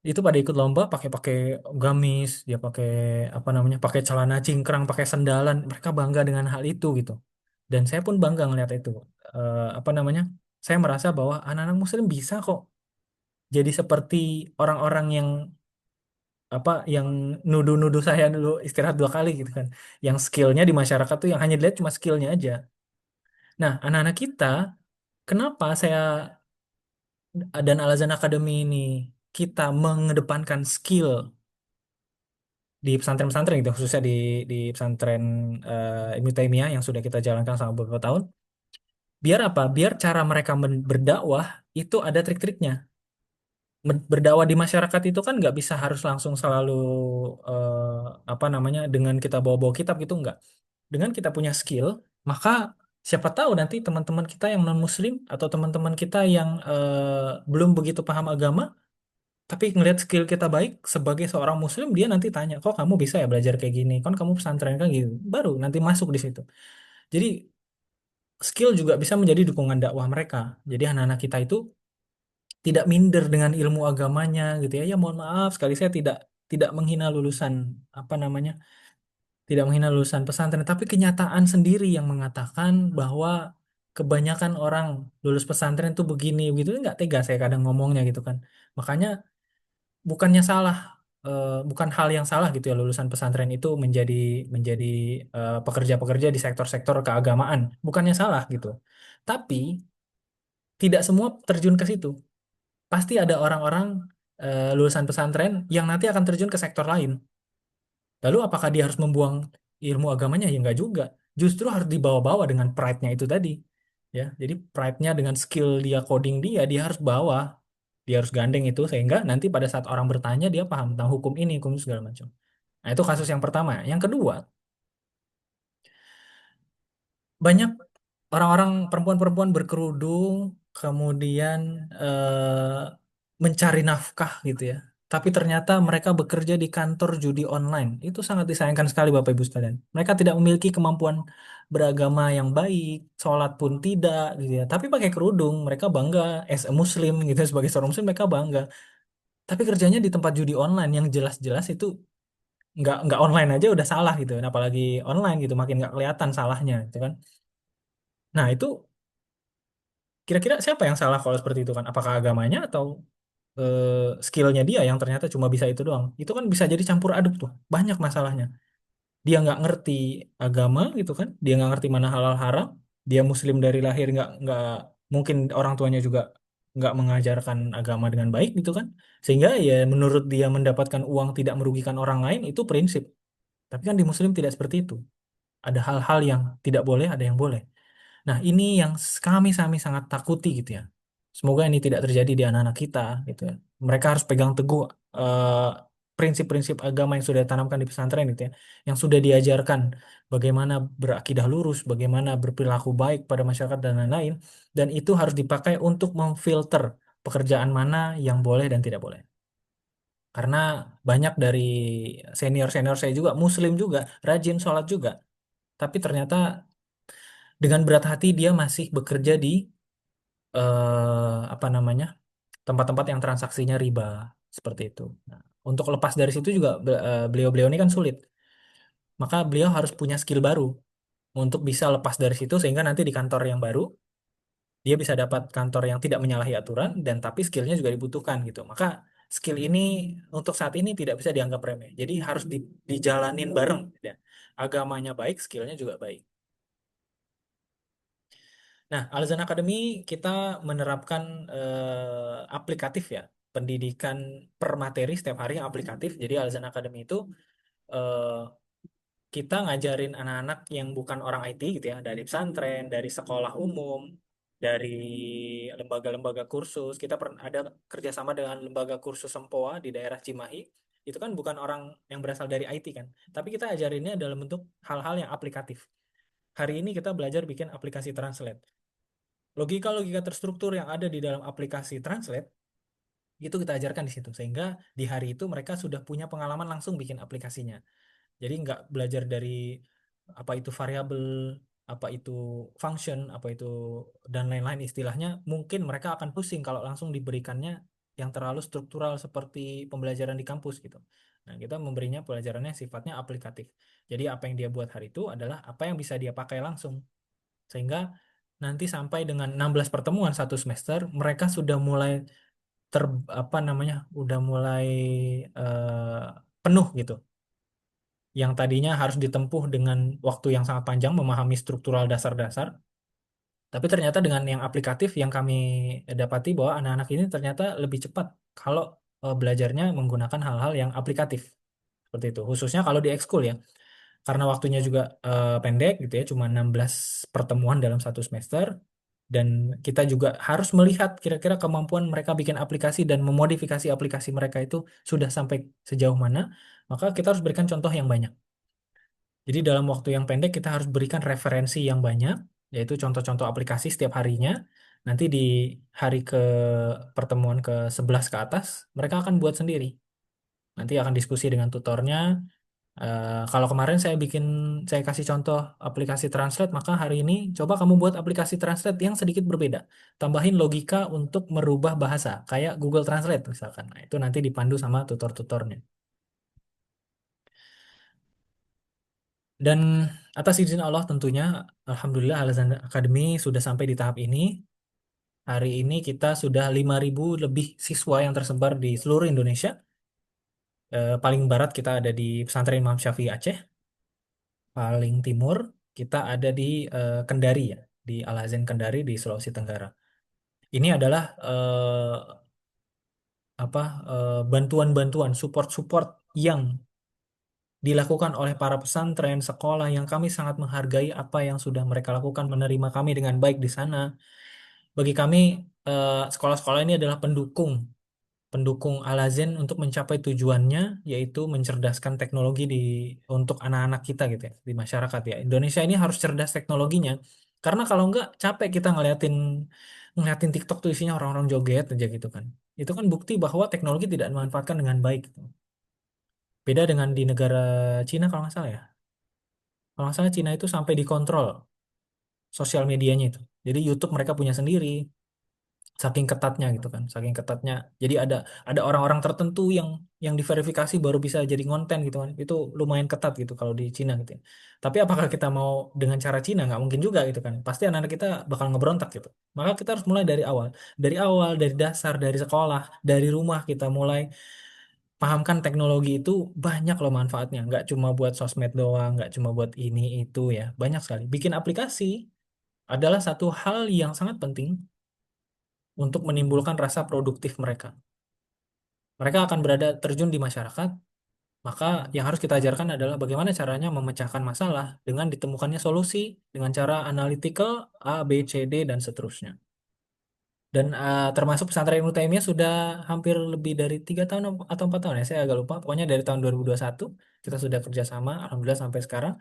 Itu pada ikut lomba pakai pakai gamis, dia pakai apa namanya, pakai celana cingkrang, pakai sandalan. Mereka bangga dengan hal itu gitu. Dan saya pun bangga ngeliat itu. Apa namanya? Saya merasa bahwa anak-anak muslim bisa kok jadi seperti orang-orang yang nuduh-nuduh saya dulu istirahat 2 kali gitu kan. Yang skillnya di masyarakat tuh yang hanya dilihat cuma skillnya aja. Nah, anak-anak kita, kenapa saya dan Al Azan Academy ini kita mengedepankan skill di pesantren-pesantren gitu, khususnya di pesantren Ibnu Taimiyah yang sudah kita jalankan selama beberapa tahun. Biar apa? Biar cara mereka berdakwah itu ada trik-triknya. Berdakwah di masyarakat itu kan nggak bisa harus langsung selalu apa namanya dengan kita bawa-bawa kitab gitu nggak. Dengan kita punya skill, maka siapa tahu nanti teman-teman kita yang non-muslim atau teman-teman kita yang belum begitu paham agama, tapi ngelihat skill kita baik sebagai seorang muslim, dia nanti tanya, kok kamu bisa ya belajar kayak gini? Kan kamu pesantren kan gitu. Baru nanti masuk di situ. Jadi skill juga bisa menjadi dukungan dakwah mereka. Jadi anak-anak kita itu tidak minder dengan ilmu agamanya gitu ya. Ya mohon maaf sekali saya tidak tidak menghina lulusan apa namanya tidak menghina lulusan pesantren, tapi kenyataan sendiri yang mengatakan bahwa kebanyakan orang lulus pesantren tuh begini, begitu nggak tega saya kadang ngomongnya gitu kan. Makanya bukannya salah, bukan hal yang salah gitu ya lulusan pesantren itu menjadi pekerja-pekerja di sektor-sektor keagamaan, bukannya salah gitu. Tapi tidak semua terjun ke situ. Pasti ada orang-orang lulusan pesantren yang nanti akan terjun ke sektor lain. Lalu apakah dia harus membuang ilmu agamanya? Ya enggak juga. Justru harus dibawa-bawa dengan pride-nya itu tadi. Ya, jadi pride-nya dengan skill dia coding dia harus bawa. Dia harus gandeng itu sehingga nanti pada saat orang bertanya dia paham tentang hukum ini, hukum itu segala macam. Nah, itu kasus yang pertama. Yang kedua, banyak orang-orang perempuan-perempuan berkerudung kemudian mencari nafkah gitu ya. Tapi ternyata mereka bekerja di kantor judi online. Itu sangat disayangkan sekali Bapak Ibu sekalian. Mereka tidak memiliki kemampuan beragama yang baik, sholat pun tidak gitu ya. Tapi pakai kerudung, mereka bangga as a Muslim gitu ya. Sebagai seorang Muslim mereka bangga. Tapi kerjanya di tempat judi online yang jelas-jelas itu nggak online aja udah salah gitu. Nah, apalagi online gitu makin nggak kelihatan salahnya gitu kan. Nah, itu kira-kira siapa yang salah kalau seperti itu kan? Apakah agamanya atau skillnya dia yang ternyata cuma bisa itu doang? Itu kan bisa jadi campur aduk tuh. Banyak masalahnya. Dia nggak ngerti agama gitu kan? Dia nggak ngerti mana halal haram. Dia Muslim dari lahir nggak mungkin orang tuanya juga nggak mengajarkan agama dengan baik gitu kan? Sehingga ya menurut dia mendapatkan uang tidak merugikan orang lain itu prinsip. Tapi kan di Muslim tidak seperti itu. Ada hal-hal yang tidak boleh, ada yang boleh. Nah, ini yang kami sangat takuti gitu ya. Semoga ini tidak terjadi di anak-anak kita gitu ya. Mereka harus pegang teguh eh, prinsip-prinsip agama yang sudah ditanamkan di pesantren gitu ya. Yang sudah diajarkan bagaimana berakidah lurus, bagaimana berperilaku baik pada masyarakat dan lain-lain. Dan itu harus dipakai untuk memfilter pekerjaan mana yang boleh dan tidak boleh. Karena banyak dari senior-senior saya juga, Muslim juga, rajin sholat juga. Tapi ternyata dengan berat hati dia masih bekerja di apa namanya tempat-tempat yang transaksinya riba seperti itu. Nah, untuk lepas dari situ juga beliau-beliau ini kan sulit. Maka beliau harus punya skill baru untuk bisa lepas dari situ sehingga nanti di kantor yang baru dia bisa dapat kantor yang tidak menyalahi aturan dan tapi skillnya juga dibutuhkan gitu. Maka skill ini untuk saat ini tidak bisa dianggap remeh. Jadi harus dijalanin bareng. Ya. Agamanya baik, skillnya juga baik. Nah, Alzan Academy kita menerapkan aplikatif ya, pendidikan per materi setiap hari yang aplikatif. Jadi Alzan Academy itu eh, kita ngajarin anak-anak yang bukan orang IT gitu ya, dari pesantren, dari sekolah umum, dari lembaga-lembaga kursus. Kita ada kerjasama dengan lembaga kursus Sempoa di daerah Cimahi. Itu kan bukan orang yang berasal dari IT kan, tapi kita ajarinnya dalam bentuk hal-hal yang aplikatif. Hari ini kita belajar bikin aplikasi Translate. Logika-logika terstruktur yang ada di dalam aplikasi Translate itu kita ajarkan di situ sehingga di hari itu mereka sudah punya pengalaman langsung bikin aplikasinya. Jadi nggak belajar dari apa itu variabel, apa itu function, apa itu dan lain-lain istilahnya. Mungkin mereka akan pusing kalau langsung diberikannya yang terlalu struktural seperti pembelajaran di kampus gitu. Nah, kita memberinya pelajarannya sifatnya aplikatif. Jadi apa yang dia buat hari itu adalah apa yang bisa dia pakai langsung. Sehingga nanti sampai dengan 16 pertemuan satu semester, mereka sudah mulai ter apa namanya, udah mulai eh, penuh gitu. Yang tadinya harus ditempuh dengan waktu yang sangat panjang memahami struktural dasar-dasar, tapi ternyata dengan yang aplikatif yang kami dapati bahwa anak-anak ini ternyata lebih cepat kalau belajarnya menggunakan hal-hal yang aplikatif. Seperti itu. Khususnya kalau di ekskul ya. Karena waktunya juga pendek gitu ya, cuma 16 pertemuan dalam satu semester. Dan kita juga harus melihat kira-kira kemampuan mereka bikin aplikasi dan memodifikasi aplikasi mereka itu sudah sampai sejauh mana. Maka kita harus berikan contoh yang banyak. Jadi dalam waktu yang pendek kita harus berikan referensi yang banyak, yaitu contoh-contoh aplikasi setiap harinya. Nanti di hari ke pertemuan ke 11 ke atas, mereka akan buat sendiri. Nanti akan diskusi dengan tutornya. Kalau kemarin saya kasih contoh aplikasi Translate, maka hari ini coba kamu buat aplikasi Translate yang sedikit berbeda. Tambahin logika untuk merubah bahasa, kayak Google Translate misalkan. Nah, itu nanti dipandu sama tutor-tutornya. Dan atas izin Allah tentunya, Alhamdulillah Al Azhar Academy sudah sampai di tahap ini. Hari ini kita sudah 5.000 lebih siswa yang tersebar di seluruh Indonesia. Paling barat kita ada di Pesantren Imam Syafi'i Aceh. Paling timur kita ada di Kendari ya, di Al Azhar Kendari di Sulawesi Tenggara. Ini adalah apa bantuan-bantuan, support-support yang dilakukan oleh para pesantren, sekolah yang kami sangat menghargai apa yang sudah mereka lakukan menerima kami dengan baik di sana. Bagi kami sekolah-sekolah ini adalah pendukung pendukung Alazen untuk mencapai tujuannya, yaitu mencerdaskan teknologi untuk anak-anak kita gitu ya, di masyarakat ya. Indonesia ini harus cerdas teknologinya, karena kalau enggak capek kita ngeliatin ngeliatin TikTok tuh isinya orang-orang joget aja gitu kan. Itu kan bukti bahwa teknologi tidak dimanfaatkan dengan baik, gitu. Beda dengan di negara Cina kalau nggak salah ya. Kalau nggak salah Cina itu sampai dikontrol sosial medianya itu. Jadi YouTube mereka punya sendiri, saking ketatnya gitu kan, saking ketatnya. Jadi ada orang-orang tertentu yang diverifikasi baru bisa jadi konten gitu kan. Itu lumayan ketat gitu kalau di Cina gitu ya. Tapi apakah kita mau dengan cara Cina? Nggak mungkin juga gitu kan. Pasti anak-anak kita bakal ngeberontak gitu. Maka kita harus mulai dari awal, dari dasar, dari sekolah, dari rumah kita mulai pahamkan teknologi itu banyak loh manfaatnya. Nggak cuma buat sosmed doang, nggak cuma buat ini itu ya. Banyak sekali. Bikin aplikasi adalah satu hal yang sangat penting untuk menimbulkan rasa produktif mereka. Mereka akan berada terjun di masyarakat, maka yang harus kita ajarkan adalah bagaimana caranya memecahkan masalah dengan ditemukannya solusi dengan cara analytical A, B, C, D, dan seterusnya. Dan termasuk pesantren Ibnu Taimiyah sudah hampir lebih dari 3 tahun atau 4 tahun ya, saya agak lupa. Pokoknya dari tahun 2021 kita sudah kerjasama, alhamdulillah sampai sekarang.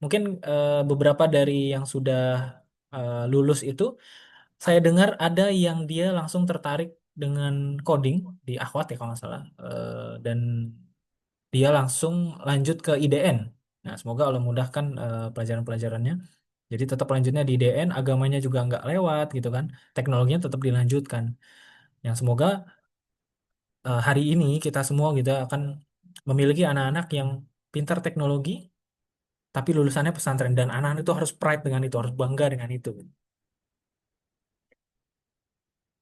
Mungkin beberapa dari yang sudah lulus itu, saya dengar ada yang dia langsung tertarik dengan coding di Akhwat ya kalau nggak salah. Dan dia langsung lanjut ke IDN. Nah, semoga Allah mudahkan pelajaran-pelajarannya. Jadi tetap lanjutnya di IDN, agamanya juga nggak lewat gitu kan. Teknologinya tetap dilanjutkan. Yang semoga hari ini kita semua gitu akan memiliki anak-anak yang pintar teknologi, tapi lulusannya pesantren. Dan anak-anak itu harus pride dengan itu, harus bangga dengan itu.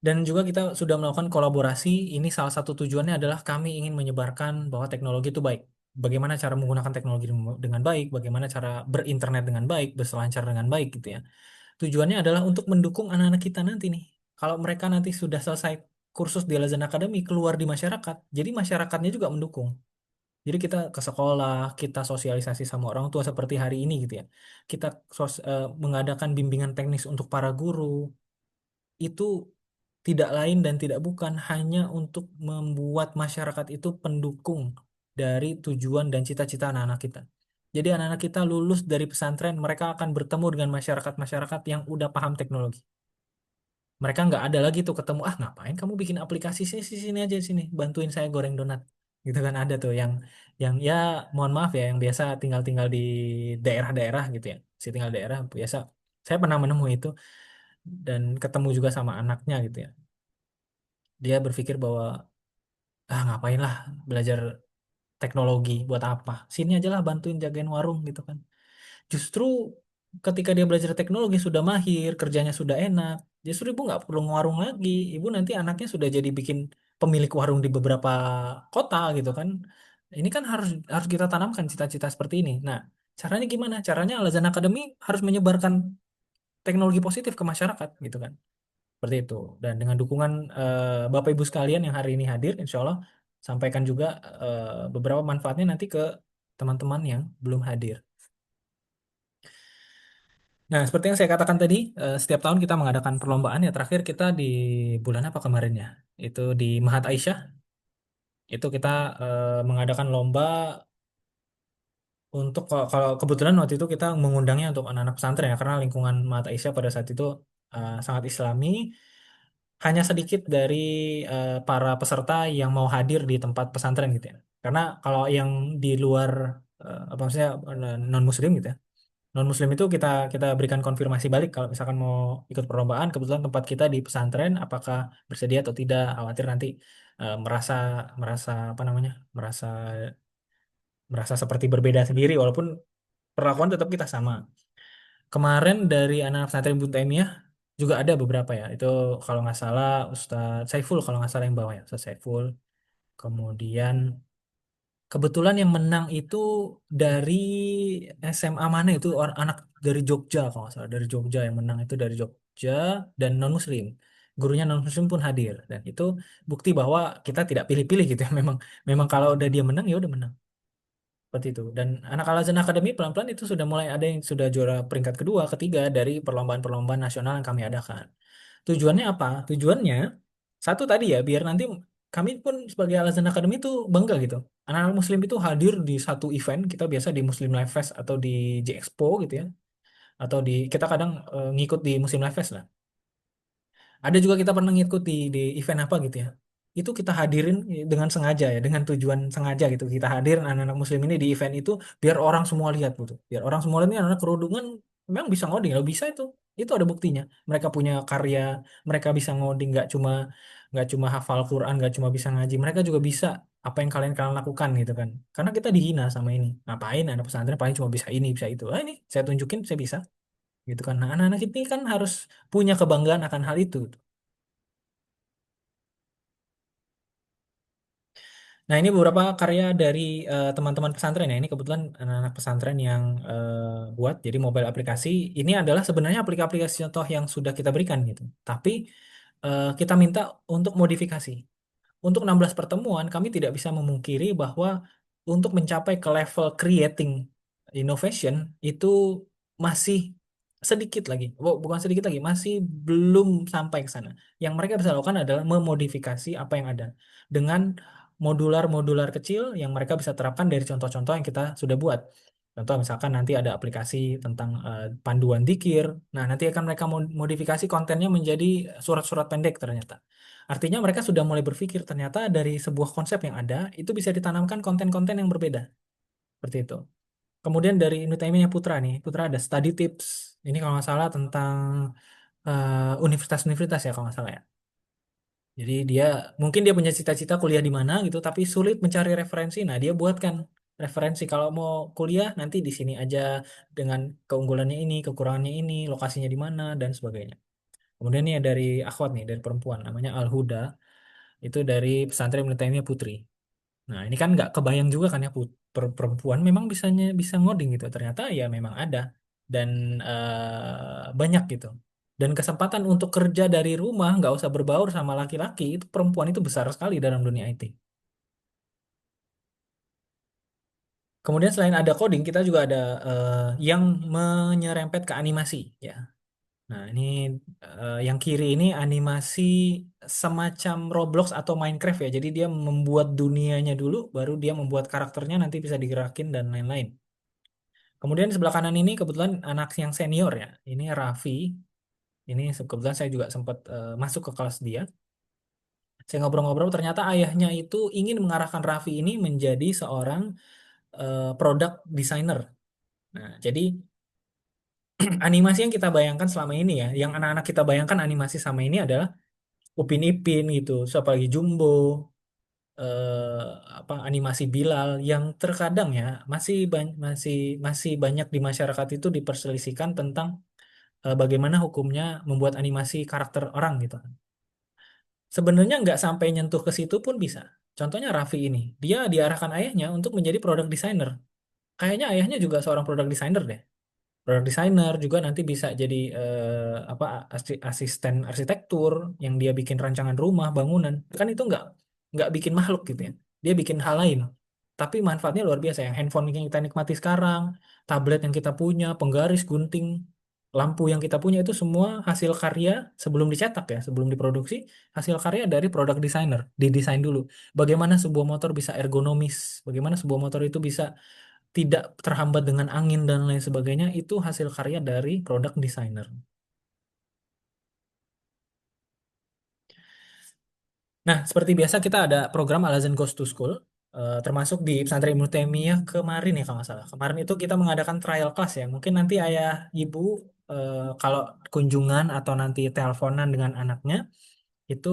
Dan juga kita sudah melakukan kolaborasi. Ini salah satu tujuannya adalah kami ingin menyebarkan bahwa teknologi itu baik. Bagaimana cara menggunakan teknologi dengan baik, bagaimana cara berinternet dengan baik, berselancar dengan baik gitu ya. Tujuannya adalah untuk mendukung anak-anak kita nanti nih. Kalau mereka nanti sudah selesai kursus di Al-Azhar Academy, keluar di masyarakat, jadi masyarakatnya juga mendukung. Jadi kita ke sekolah, kita sosialisasi sama orang tua seperti hari ini gitu ya. Kita mengadakan bimbingan teknis untuk para guru, itu tidak lain dan tidak bukan hanya untuk membuat masyarakat itu pendukung dari tujuan dan cita-cita anak-anak kita. Jadi anak-anak kita lulus dari pesantren, mereka akan bertemu dengan masyarakat-masyarakat yang udah paham teknologi. Mereka nggak ada lagi tuh ketemu, ah ngapain kamu bikin aplikasi sini, sini sini aja sini, bantuin saya goreng donat. Gitu kan ada tuh yang ya mohon maaf ya, yang biasa tinggal-tinggal di daerah-daerah gitu ya. Si tinggal daerah biasa. Saya pernah menemui itu dan ketemu juga sama anaknya gitu ya. Dia berpikir bahwa ah ngapain lah belajar teknologi buat apa? Sini aja lah bantuin jagain warung gitu kan. Justru ketika dia belajar teknologi sudah mahir, kerjanya sudah enak, justru ibu nggak perlu ngewarung lagi. Ibu nanti anaknya sudah jadi bikin pemilik warung di beberapa kota gitu kan. Ini kan harus harus kita tanamkan cita-cita seperti ini. Nah, caranya gimana? Caranya Al-Azhar Academy harus menyebarkan teknologi positif ke masyarakat gitu kan. Seperti itu. Dan dengan dukungan Bapak Ibu sekalian yang hari ini hadir, insya Allah sampaikan juga beberapa manfaatnya nanti ke teman-teman yang belum hadir. Nah, seperti yang saya katakan tadi, setiap tahun kita mengadakan perlombaan ya. Terakhir kita di bulan apa kemarin ya? Itu di Mahat Aisyah. Itu kita mengadakan lomba untuk kalau kebetulan waktu itu kita mengundangnya untuk anak-anak pesantren ya, karena lingkungan Mahat Aisyah pada saat itu sangat Islami. Hanya sedikit dari para peserta yang mau hadir di tempat pesantren gitu ya. Karena kalau yang di luar apa maksudnya non muslim gitu ya. Non muslim itu kita kita berikan konfirmasi balik kalau misalkan mau ikut perlombaan, kebetulan tempat kita di pesantren apakah bersedia atau tidak. Khawatir nanti merasa merasa apa namanya? merasa merasa seperti berbeda sendiri walaupun perlakuan tetap kita sama. Kemarin dari anak pesantren Bun Taimiyah juga ada beberapa ya. Itu kalau nggak salah Ustadz Saiful kalau nggak salah yang bawa ya, Ustadz Saiful. Kemudian kebetulan yang menang itu dari SMA mana itu anak dari Jogja kalau nggak salah, dari Jogja yang menang itu dari Jogja dan non Muslim. Gurunya non Muslim pun hadir dan itu bukti bahwa kita tidak pilih-pilih gitu ya. Memang memang kalau udah dia menang ya udah menang. Seperti itu. Dan anak Al-Azhar Academy pelan-pelan itu sudah mulai ada yang sudah juara peringkat kedua, ketiga dari perlombaan-perlombaan nasional yang kami adakan. Tujuannya apa? Tujuannya satu tadi ya, biar nanti kami pun sebagai Al-Azhar Academy itu bangga gitu. Anak-anak Muslim itu hadir di satu event, kita biasa di Muslim Life Fest atau di J Expo gitu ya, atau di kita kadang ngikut di Muslim Life Fest lah. Ada juga kita pernah ngikut di event apa gitu ya. Itu kita hadirin dengan sengaja ya, dengan tujuan sengaja gitu. Kita hadirin anak-anak muslim ini di event itu biar orang semua lihat gitu. Biar orang semua lihat ini anak kerudungan memang bisa ngoding, loh bisa itu. Itu ada buktinya. Mereka punya karya, mereka bisa ngoding nggak cuma hafal Quran, nggak cuma bisa ngaji. Mereka juga bisa apa yang kalian lakukan gitu kan. Karena kita dihina sama ini. Ngapain anak pesantren paling cuma bisa ini, bisa itu. Ah ini saya tunjukin saya bisa gitu kan. Nah, anak-anak ini kan harus punya kebanggaan akan hal itu. Nah, ini beberapa karya dari teman-teman pesantren ya. Ini kebetulan anak-anak pesantren yang buat jadi mobile aplikasi. Ini adalah sebenarnya aplikasi contoh yang sudah kita berikan gitu. Tapi kita minta untuk modifikasi. Untuk 16 pertemuan, kami tidak bisa memungkiri bahwa untuk mencapai ke level creating innovation itu masih sedikit lagi. Oh, bukan sedikit lagi, masih belum sampai ke sana. Yang mereka bisa lakukan adalah memodifikasi apa yang ada dengan modular-modular kecil yang mereka bisa terapkan dari contoh-contoh yang kita sudah buat. Contoh misalkan nanti ada aplikasi tentang panduan dzikir. Nah, nanti akan mereka modifikasi kontennya menjadi surat-surat pendek ternyata. Artinya mereka sudah mulai berpikir ternyata dari sebuah konsep yang ada itu bisa ditanamkan konten-konten yang berbeda. Seperti itu. Kemudian dari Ibnu Taimiyah Putra nih, Putra ada study tips. Ini kalau nggak salah tentang universitas-universitas ya kalau nggak salah ya. Jadi dia mungkin dia punya cita-cita kuliah di mana gitu, tapi sulit mencari referensi. Nah, dia buatkan referensi kalau mau kuliah nanti di sini aja dengan keunggulannya ini, kekurangannya ini, lokasinya di mana dan sebagainya. Kemudian nih dari akhwat nih dari perempuan namanya Al Huda itu dari pesantren Ibnu Taimiyah Putri. Nah, ini kan nggak kebayang juga kan ya perempuan memang bisa ngoding gitu. Ternyata ya memang ada dan banyak gitu. Dan kesempatan untuk kerja dari rumah nggak usah berbaur sama laki-laki itu perempuan itu besar sekali dalam dunia IT. Kemudian selain ada coding, kita juga ada yang menyerempet ke animasi ya. Nah, ini yang kiri ini animasi semacam Roblox atau Minecraft ya. Jadi dia membuat dunianya dulu, baru dia membuat karakternya nanti bisa digerakin dan lain-lain. Kemudian di sebelah kanan ini kebetulan anak yang senior ya. Ini Raffi. Ini kebetulan saya juga sempat masuk ke kelas dia. Saya ngobrol-ngobrol, ternyata ayahnya itu ingin mengarahkan Raffi ini menjadi seorang product designer. Nah, jadi animasi yang kita bayangkan selama ini ya, yang anak-anak kita bayangkan animasi sama ini adalah Upin Ipin gitu, so, apalagi Jumbo, eh, apa animasi Bilal yang terkadang ya masih banyak di masyarakat itu diperselisihkan tentang bagaimana hukumnya membuat animasi karakter orang gitu. Sebenarnya nggak sampai nyentuh ke situ pun bisa. Contohnya Raffi ini, dia diarahkan ayahnya untuk menjadi product designer. Kayaknya ayahnya juga seorang product designer deh. Product designer juga nanti bisa jadi apa asisten arsitektur yang dia bikin rancangan rumah, bangunan. Kan itu nggak bikin makhluk gitu ya. Dia bikin hal lain. Tapi manfaatnya luar biasa yang handphone yang kita nikmati sekarang, tablet yang kita punya, penggaris, gunting, lampu yang kita punya itu semua hasil karya sebelum dicetak ya, sebelum diproduksi, hasil karya dari product designer. Didesain dulu. Bagaimana sebuah motor bisa ergonomis, bagaimana sebuah motor itu bisa tidak terhambat dengan angin dan lain sebagainya itu hasil karya dari product designer. Nah, seperti biasa kita ada program Al Azan Goes to School, termasuk di pesantren Ibnu Taimiyah kemarin ya kalau nggak salah. Kemarin itu kita mengadakan trial class ya. Mungkin nanti ayah ibu kalau kunjungan atau nanti teleponan dengan anaknya itu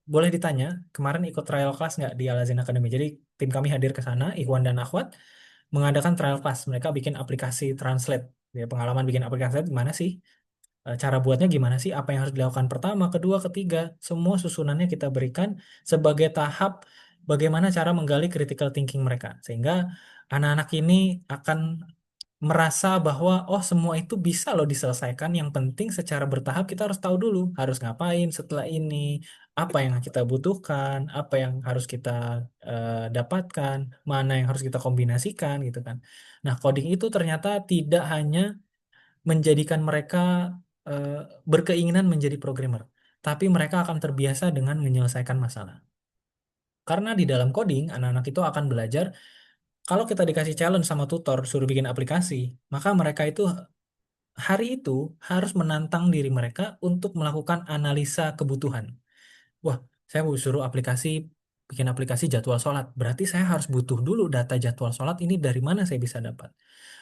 boleh ditanya kemarin ikut trial class nggak di Al Azan Academy. Jadi tim kami hadir ke sana, Ikhwan dan Akhwat mengadakan trial class. Mereka bikin aplikasi translate. Ya, pengalaman bikin aplikasi translate gimana sih? Cara buatnya gimana sih? Apa yang harus dilakukan pertama, kedua, ketiga, semua susunannya kita berikan sebagai tahap bagaimana cara menggali critical thinking mereka. Sehingga anak-anak ini akan merasa bahwa oh semua itu bisa loh diselesaikan. Yang penting secara bertahap kita harus tahu dulu harus ngapain setelah ini, apa yang kita butuhkan, apa yang harus kita dapatkan, mana yang harus kita kombinasikan gitu kan. Nah, coding itu ternyata tidak hanya menjadikan mereka eh, berkeinginan menjadi programmer, tapi mereka akan terbiasa dengan menyelesaikan masalah. Karena di dalam coding, anak-anak itu akan belajar, kalau kita dikasih challenge sama tutor, suruh bikin aplikasi, maka mereka itu hari itu harus menantang diri mereka untuk melakukan analisa kebutuhan. Wah, saya mau suruh bikin aplikasi jadwal sholat. Berarti saya harus butuh dulu data jadwal sholat ini dari mana saya bisa dapat.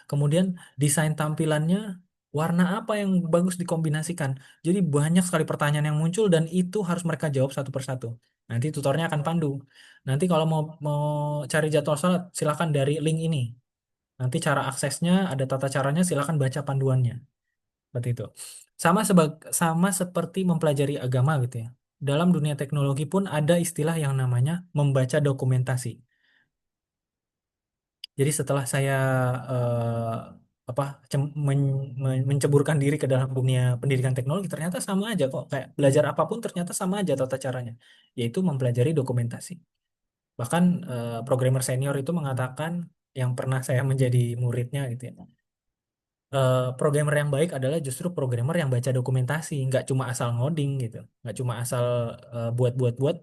Kemudian desain tampilannya, warna apa yang bagus dikombinasikan. Jadi banyak sekali pertanyaan yang muncul dan itu harus mereka jawab satu persatu. Nanti tutornya akan pandu. Nanti kalau mau mau cari jadwal sholat, silakan dari link ini. Nanti cara aksesnya, ada tata caranya, silakan baca panduannya. Seperti itu. Sama seperti mempelajari agama gitu ya. Dalam dunia teknologi pun ada istilah yang namanya membaca dokumentasi. Jadi setelah saya apa menceburkan diri ke dalam dunia pendidikan teknologi, ternyata sama aja kok. Kayak belajar apapun ternyata sama aja tata caranya, yaitu mempelajari dokumentasi. Bahkan programmer senior itu mengatakan, yang pernah saya menjadi muridnya gitu ya. Programmer yang baik adalah justru programmer yang baca dokumentasi, nggak cuma asal ngoding gitu, nggak cuma asal buat-buat-buat,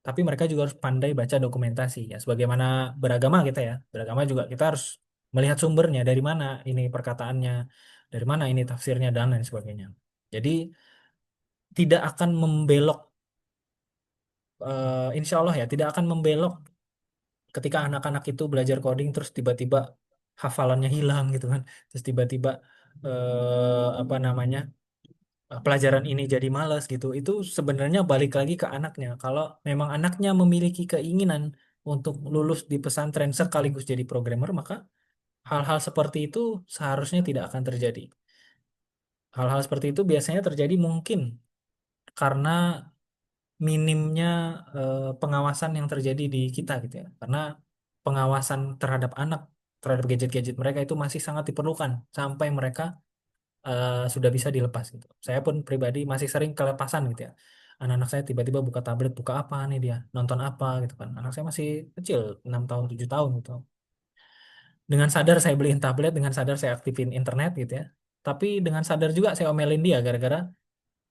tapi mereka juga harus pandai baca dokumentasi ya. Sebagaimana beragama kita ya, beragama juga kita harus melihat sumbernya dari mana ini perkataannya, dari mana ini tafsirnya dan lain sebagainya. Jadi tidak akan membelok, insya Allah ya, tidak akan membelok ketika anak-anak itu belajar coding terus tiba-tiba hafalannya hilang gitu kan, terus tiba-tiba apa namanya, pelajaran ini jadi malas gitu. Itu sebenarnya balik lagi ke anaknya. Kalau memang anaknya memiliki keinginan untuk lulus di pesantren sekaligus jadi programmer, maka hal-hal seperti itu seharusnya tidak akan terjadi. Hal-hal seperti itu biasanya terjadi mungkin karena minimnya pengawasan yang terjadi di kita gitu ya. Karena pengawasan terhadap anak, terhadap gadget-gadget mereka itu masih sangat diperlukan sampai mereka sudah bisa dilepas gitu. Saya pun pribadi masih sering kelepasan gitu ya. Anak-anak saya tiba-tiba buka tablet, buka apa nih dia, nonton apa gitu kan. Anak saya masih kecil, 6 tahun, 7 tahun gitu. Dengan sadar saya beliin tablet, dengan sadar saya aktifin internet gitu ya. Tapi dengan sadar juga saya omelin dia gara-gara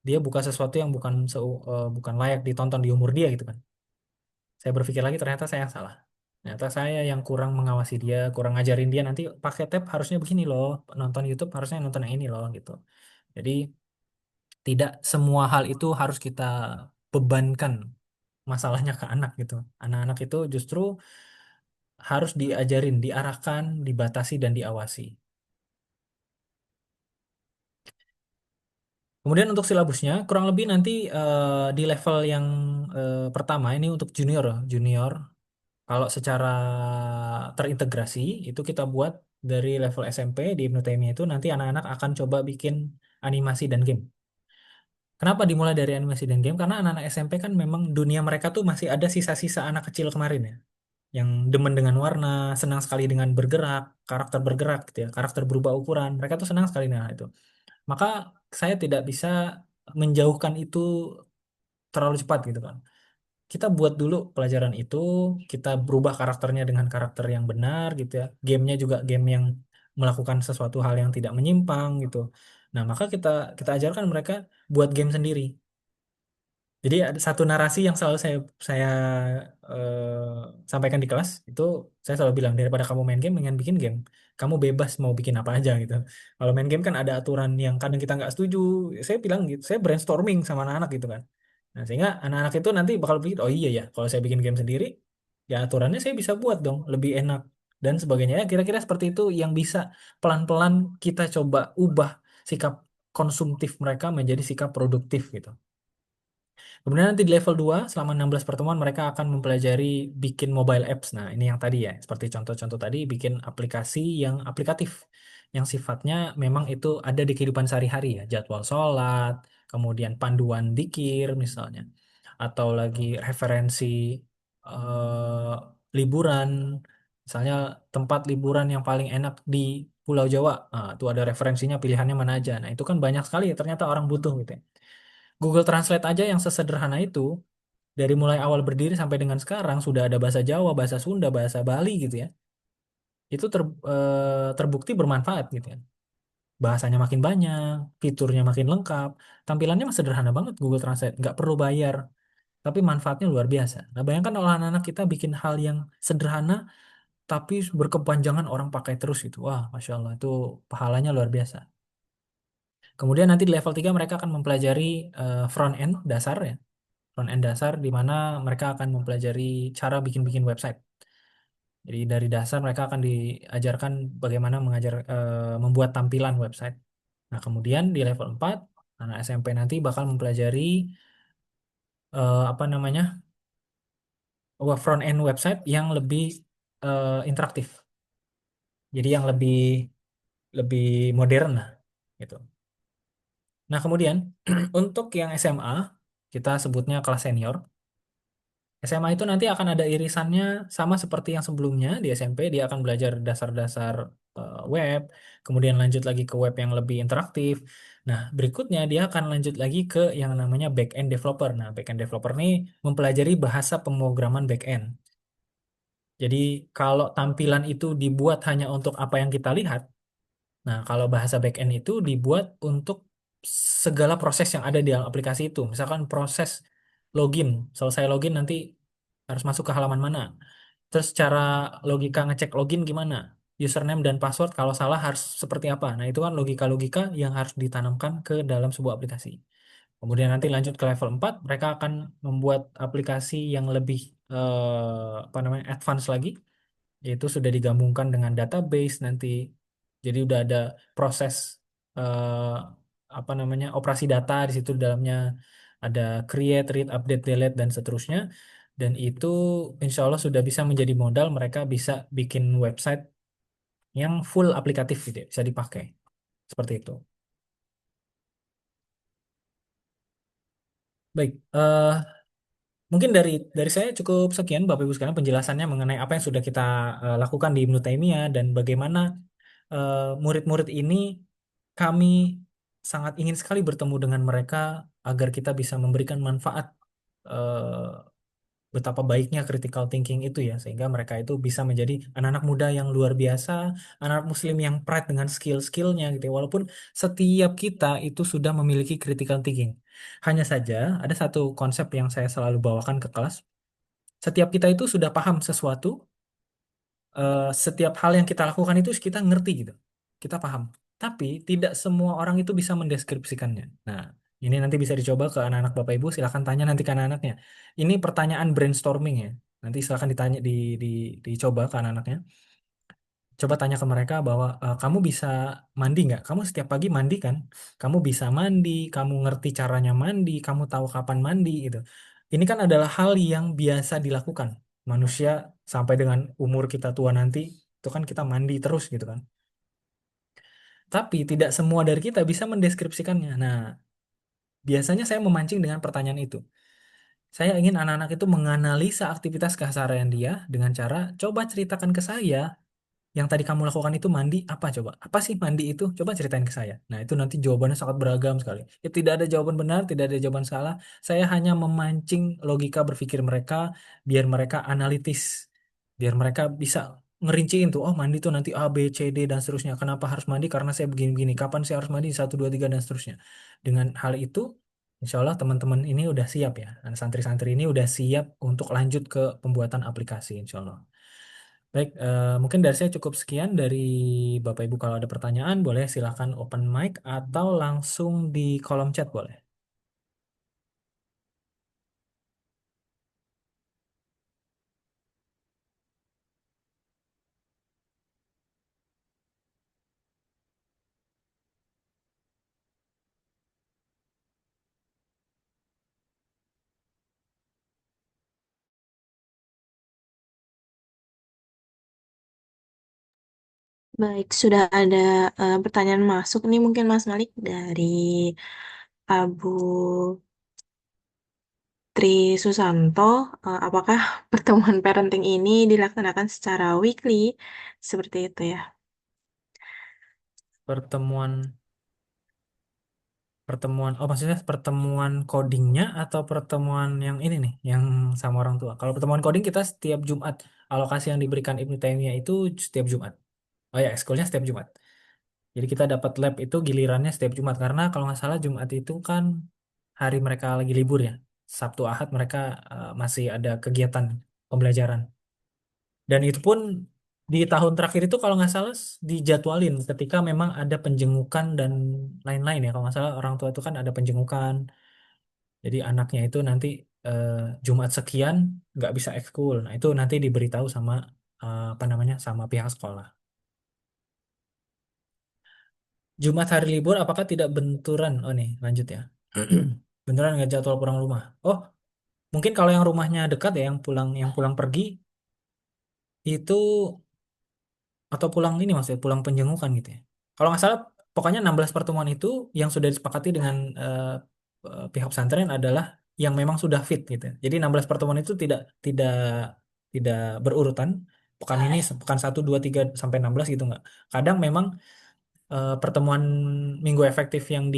dia buka sesuatu yang bukan layak ditonton di umur dia gitu kan. Saya berpikir lagi ternyata saya yang salah. Ternyata saya yang kurang mengawasi dia, kurang ngajarin dia nanti pakai tab harusnya begini loh, nonton YouTube harusnya nonton yang ini loh gitu. Jadi tidak semua hal itu harus kita bebankan masalahnya ke anak gitu. Anak-anak itu justru harus diajarin, diarahkan, dibatasi dan diawasi. Kemudian untuk silabusnya kurang lebih nanti di level yang pertama ini untuk junior, junior. Kalau secara terintegrasi itu kita buat dari level SMP di Ibnu Taimiyah itu nanti anak-anak akan coba bikin animasi dan game. Kenapa dimulai dari animasi dan game? Karena anak-anak SMP kan memang dunia mereka tuh masih ada sisa-sisa anak kecil kemarin ya, yang demen dengan warna, senang sekali dengan bergerak gitu ya, karakter berubah ukuran. Mereka tuh senang sekali dengan hal itu. Maka saya tidak bisa menjauhkan itu terlalu cepat gitu kan. Kita buat dulu pelajaran itu, kita berubah karakternya dengan karakter yang benar gitu ya. Gamenya juga game yang melakukan sesuatu hal yang tidak menyimpang gitu. Nah, maka kita kita ajarkan mereka buat game sendiri. Jadi ada satu narasi yang selalu saya sampaikan di kelas itu, saya selalu bilang daripada kamu main game dengan bikin game, kamu bebas mau bikin apa aja gitu. Kalau main game kan ada aturan yang kadang kita nggak setuju. Saya bilang gitu, saya brainstorming sama anak-anak gitu kan. Nah, sehingga anak-anak itu nanti bakal pikir, oh iya ya, kalau saya bikin game sendiri, ya aturannya saya bisa buat dong, lebih enak dan sebagainya. Ya, kira-kira seperti itu yang bisa pelan-pelan kita coba ubah sikap konsumtif mereka menjadi sikap produktif gitu. Kemudian nanti di level 2 selama 16 pertemuan mereka akan mempelajari bikin mobile apps. Nah, ini yang tadi ya, seperti contoh-contoh tadi, bikin aplikasi yang aplikatif, yang sifatnya memang itu ada di kehidupan sehari-hari ya, jadwal sholat, kemudian panduan dzikir misalnya, atau lagi referensi eh, liburan, misalnya tempat liburan yang paling enak di Pulau Jawa. Nah, itu ada referensinya, pilihannya mana aja. Nah, itu kan banyak sekali ya, ternyata orang butuh gitu ya. Google Translate aja yang sesederhana itu, dari mulai awal berdiri sampai dengan sekarang sudah ada bahasa Jawa, bahasa Sunda, bahasa Bali gitu ya. Itu terbukti bermanfaat gitu ya. Bahasanya makin banyak, fiturnya makin lengkap, tampilannya mah sederhana banget Google Translate, nggak perlu bayar. tapi manfaatnya luar biasa. Nah, bayangkan kalau anak-anak kita bikin hal yang sederhana, tapi berkepanjangan orang pakai terus gitu. Wah, Masya Allah, itu pahalanya luar biasa. Kemudian nanti di level 3 mereka akan mempelajari front end dasar ya. Front end dasar di mana mereka akan mempelajari cara bikin-bikin website. Jadi dari dasar mereka akan diajarkan bagaimana membuat tampilan website. Nah, kemudian di level 4 anak SMP nanti bakal mempelajari apa namanya? Front end website yang lebih interaktif. Jadi yang lebih lebih modern lah gitu. Nah, kemudian untuk yang SMA kita sebutnya kelas senior. SMA itu nanti akan ada irisannya sama seperti yang sebelumnya di SMP, dia akan belajar dasar-dasar web, kemudian lanjut lagi ke web yang lebih interaktif. Nah, berikutnya dia akan lanjut lagi ke yang namanya back-end developer. Nah, back-end developer ini mempelajari bahasa pemrograman back-end. Jadi, kalau tampilan itu dibuat hanya untuk apa yang kita lihat, nah, kalau bahasa backend itu dibuat untuk segala proses yang ada di dalam aplikasi itu. Misalkan proses login, selesai login nanti harus masuk ke halaman mana. Terus cara logika ngecek login gimana? Username dan password kalau salah harus seperti apa. Nah, itu kan logika-logika yang harus ditanamkan ke dalam sebuah aplikasi. Kemudian nanti lanjut ke level 4, mereka akan membuat aplikasi yang lebih apa namanya, advance lagi, yaitu sudah digabungkan dengan database nanti. Jadi udah ada proses eh, apa namanya, operasi data di situ, di dalamnya ada create, read, update, delete dan seterusnya. Dan itu insya Allah sudah bisa menjadi modal mereka bisa bikin website yang full aplikatif gitu ya, bisa dipakai seperti itu. Baik, mungkin dari saya cukup sekian Bapak Ibu sekalian penjelasannya mengenai apa yang sudah kita lakukan di Ibnu Taimiyah dan bagaimana murid-murid ini kami sangat ingin sekali bertemu dengan mereka agar kita bisa memberikan manfaat betapa baiknya critical thinking itu ya, sehingga mereka itu bisa menjadi anak-anak muda yang luar biasa, anak muslim yang pride dengan skill-skillnya gitu ya. Walaupun setiap kita itu sudah memiliki critical thinking. Hanya saja ada satu konsep yang saya selalu bawakan ke kelas. Setiap kita itu sudah paham sesuatu, setiap hal yang kita lakukan itu kita ngerti gitu. Kita paham. Tapi tidak semua orang itu bisa mendeskripsikannya. Nah, ini nanti bisa dicoba ke anak-anak Bapak Ibu, silakan tanya nanti ke anak-anaknya. Ini pertanyaan brainstorming ya. Nanti silakan ditanya dicoba ke anak-anaknya. Coba tanya ke mereka bahwa kamu bisa mandi nggak? Kamu setiap pagi mandi kan? Kamu bisa mandi, kamu ngerti caranya mandi, kamu tahu kapan mandi gitu. Ini kan adalah hal yang biasa dilakukan. Manusia sampai dengan umur kita tua nanti, itu kan kita mandi terus gitu kan. Tapi tidak semua dari kita bisa mendeskripsikannya. Nah, biasanya saya memancing dengan pertanyaan itu. Saya ingin anak-anak itu menganalisa aktivitas keseharian dia dengan cara coba ceritakan ke saya yang tadi kamu lakukan itu mandi apa coba? Apa sih mandi itu? Coba ceritain ke saya. Nah, itu nanti jawabannya sangat beragam sekali. Ya, tidak ada jawaban benar, tidak ada jawaban salah. Saya hanya memancing logika berpikir mereka biar mereka analitis. Biar mereka bisa ngerinciin tuh, oh mandi tuh nanti A, B, C, D, dan seterusnya. Kenapa harus mandi? Karena saya begini-begini. Kapan saya harus mandi? Satu, dua, tiga, dan seterusnya. Dengan hal itu, insya Allah teman-teman ini udah siap ya. Dan santri-santri ini udah siap untuk lanjut ke pembuatan aplikasi, insya Allah. Baik, mungkin dari saya cukup sekian dari Bapak Ibu. Kalau ada pertanyaan, boleh silakan open mic atau langsung di kolom chat boleh. Baik, sudah ada pertanyaan masuk nih mungkin Mas Malik dari Abu Tri Susanto. Apakah pertemuan parenting ini dilaksanakan secara weekly? Seperti itu ya. Pertemuan pertemuan oh maksudnya pertemuan codingnya atau pertemuan yang ini nih, yang sama orang tua. Kalau pertemuan coding kita setiap Jumat. Alokasi yang diberikan Ibnu Taimiyah itu setiap Jumat. Oh ya, ekskulnya setiap Jumat. Jadi kita dapat lab itu gilirannya setiap Jumat karena kalau nggak salah Jumat itu kan hari mereka lagi libur ya. Sabtu Ahad mereka masih ada kegiatan pembelajaran. Dan itu pun di tahun terakhir itu kalau nggak salah dijadwalin ketika memang ada penjengukan dan lain-lain ya. Kalau nggak salah orang tua itu kan ada penjengukan. Jadi anaknya itu nanti eh, Jumat sekian nggak bisa ekskul. Nah itu nanti diberitahu sama apa namanya sama pihak sekolah. Jumat hari libur apakah tidak benturan? Oh nih lanjut ya. Benturan nggak jadwal pulang rumah. Oh mungkin kalau yang rumahnya dekat ya yang pulang pergi itu atau pulang ini maksudnya pulang penjengukan gitu ya. Kalau nggak salah pokoknya 16 pertemuan itu yang sudah disepakati dengan pihak pesantren adalah yang memang sudah fit gitu. Jadi 16 pertemuan itu tidak tidak tidak berurutan. Pekan ini pekan 1, 2, 3 sampai 16 gitu nggak. Kadang memang pertemuan minggu efektif yang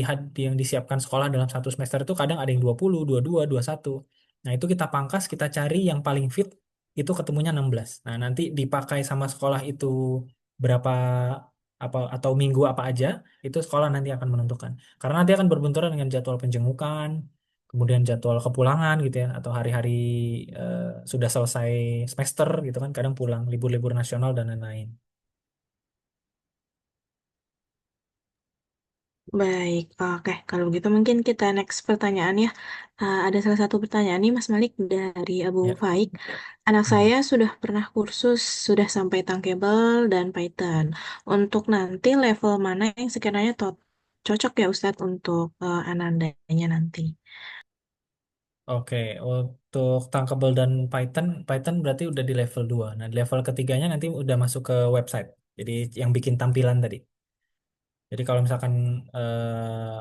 disiapkan sekolah dalam satu semester itu kadang ada yang 20, 22, 21. Nah, itu kita pangkas, kita cari yang paling fit, itu ketemunya 16. Nah, nanti dipakai sama sekolah itu berapa apa atau minggu apa aja, itu sekolah nanti akan menentukan. Karena nanti akan berbenturan dengan jadwal penjengukan, kemudian jadwal kepulangan gitu ya, atau hari-hari eh, sudah selesai semester gitu kan, kadang pulang libur-libur nasional dan lain-lain. Baik, oke. Kalau begitu mungkin kita next pertanyaan ya. Ada salah satu pertanyaan nih Mas Malik dari Abu Ya. Faik. Anak Hmm. saya sudah pernah kursus, sudah sampai Tankable dan Python. Untuk nanti level mana yang sekiranya cocok ya Ustadz untuk Anandanya nanti? Oke, untuk Tankable dan Python, Python berarti udah di level 2. Nah, di level ketiganya nanti udah masuk ke website. Jadi yang bikin tampilan tadi. Jadi kalau misalkan eh,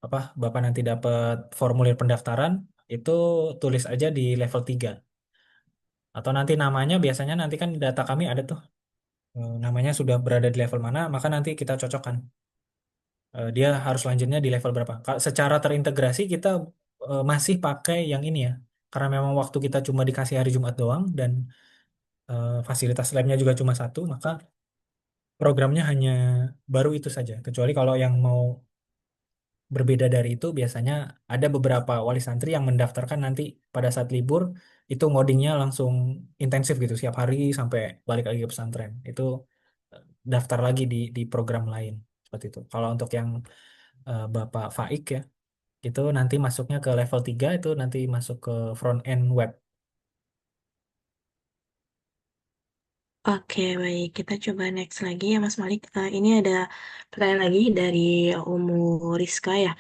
apa Bapak nanti dapat formulir pendaftaran, itu tulis aja di level 3. Atau nanti namanya biasanya nanti kan data kami ada tuh. Namanya sudah berada di level mana, maka nanti kita cocokkan. Dia harus lanjutnya di level berapa. Secara terintegrasi kita masih pakai yang ini ya. Karena memang waktu kita cuma dikasih hari Jumat doang dan fasilitas labnya juga cuma satu, maka programnya hanya baru itu saja. Kecuali kalau yang mau berbeda dari itu, biasanya ada beberapa wali santri yang mendaftarkan nanti pada saat libur, itu ngodingnya langsung intensif gitu, setiap hari sampai balik lagi ke pesantren. Itu daftar lagi di program lain. Seperti itu. Kalau untuk yang Bapak Faik ya, itu nanti masuknya ke level 3 itu nanti masuk ke front end web. Oke, baik. Kita coba next lagi ya Mas Malik. Ini ada pertanyaan lagi dari Umu Rizka ya.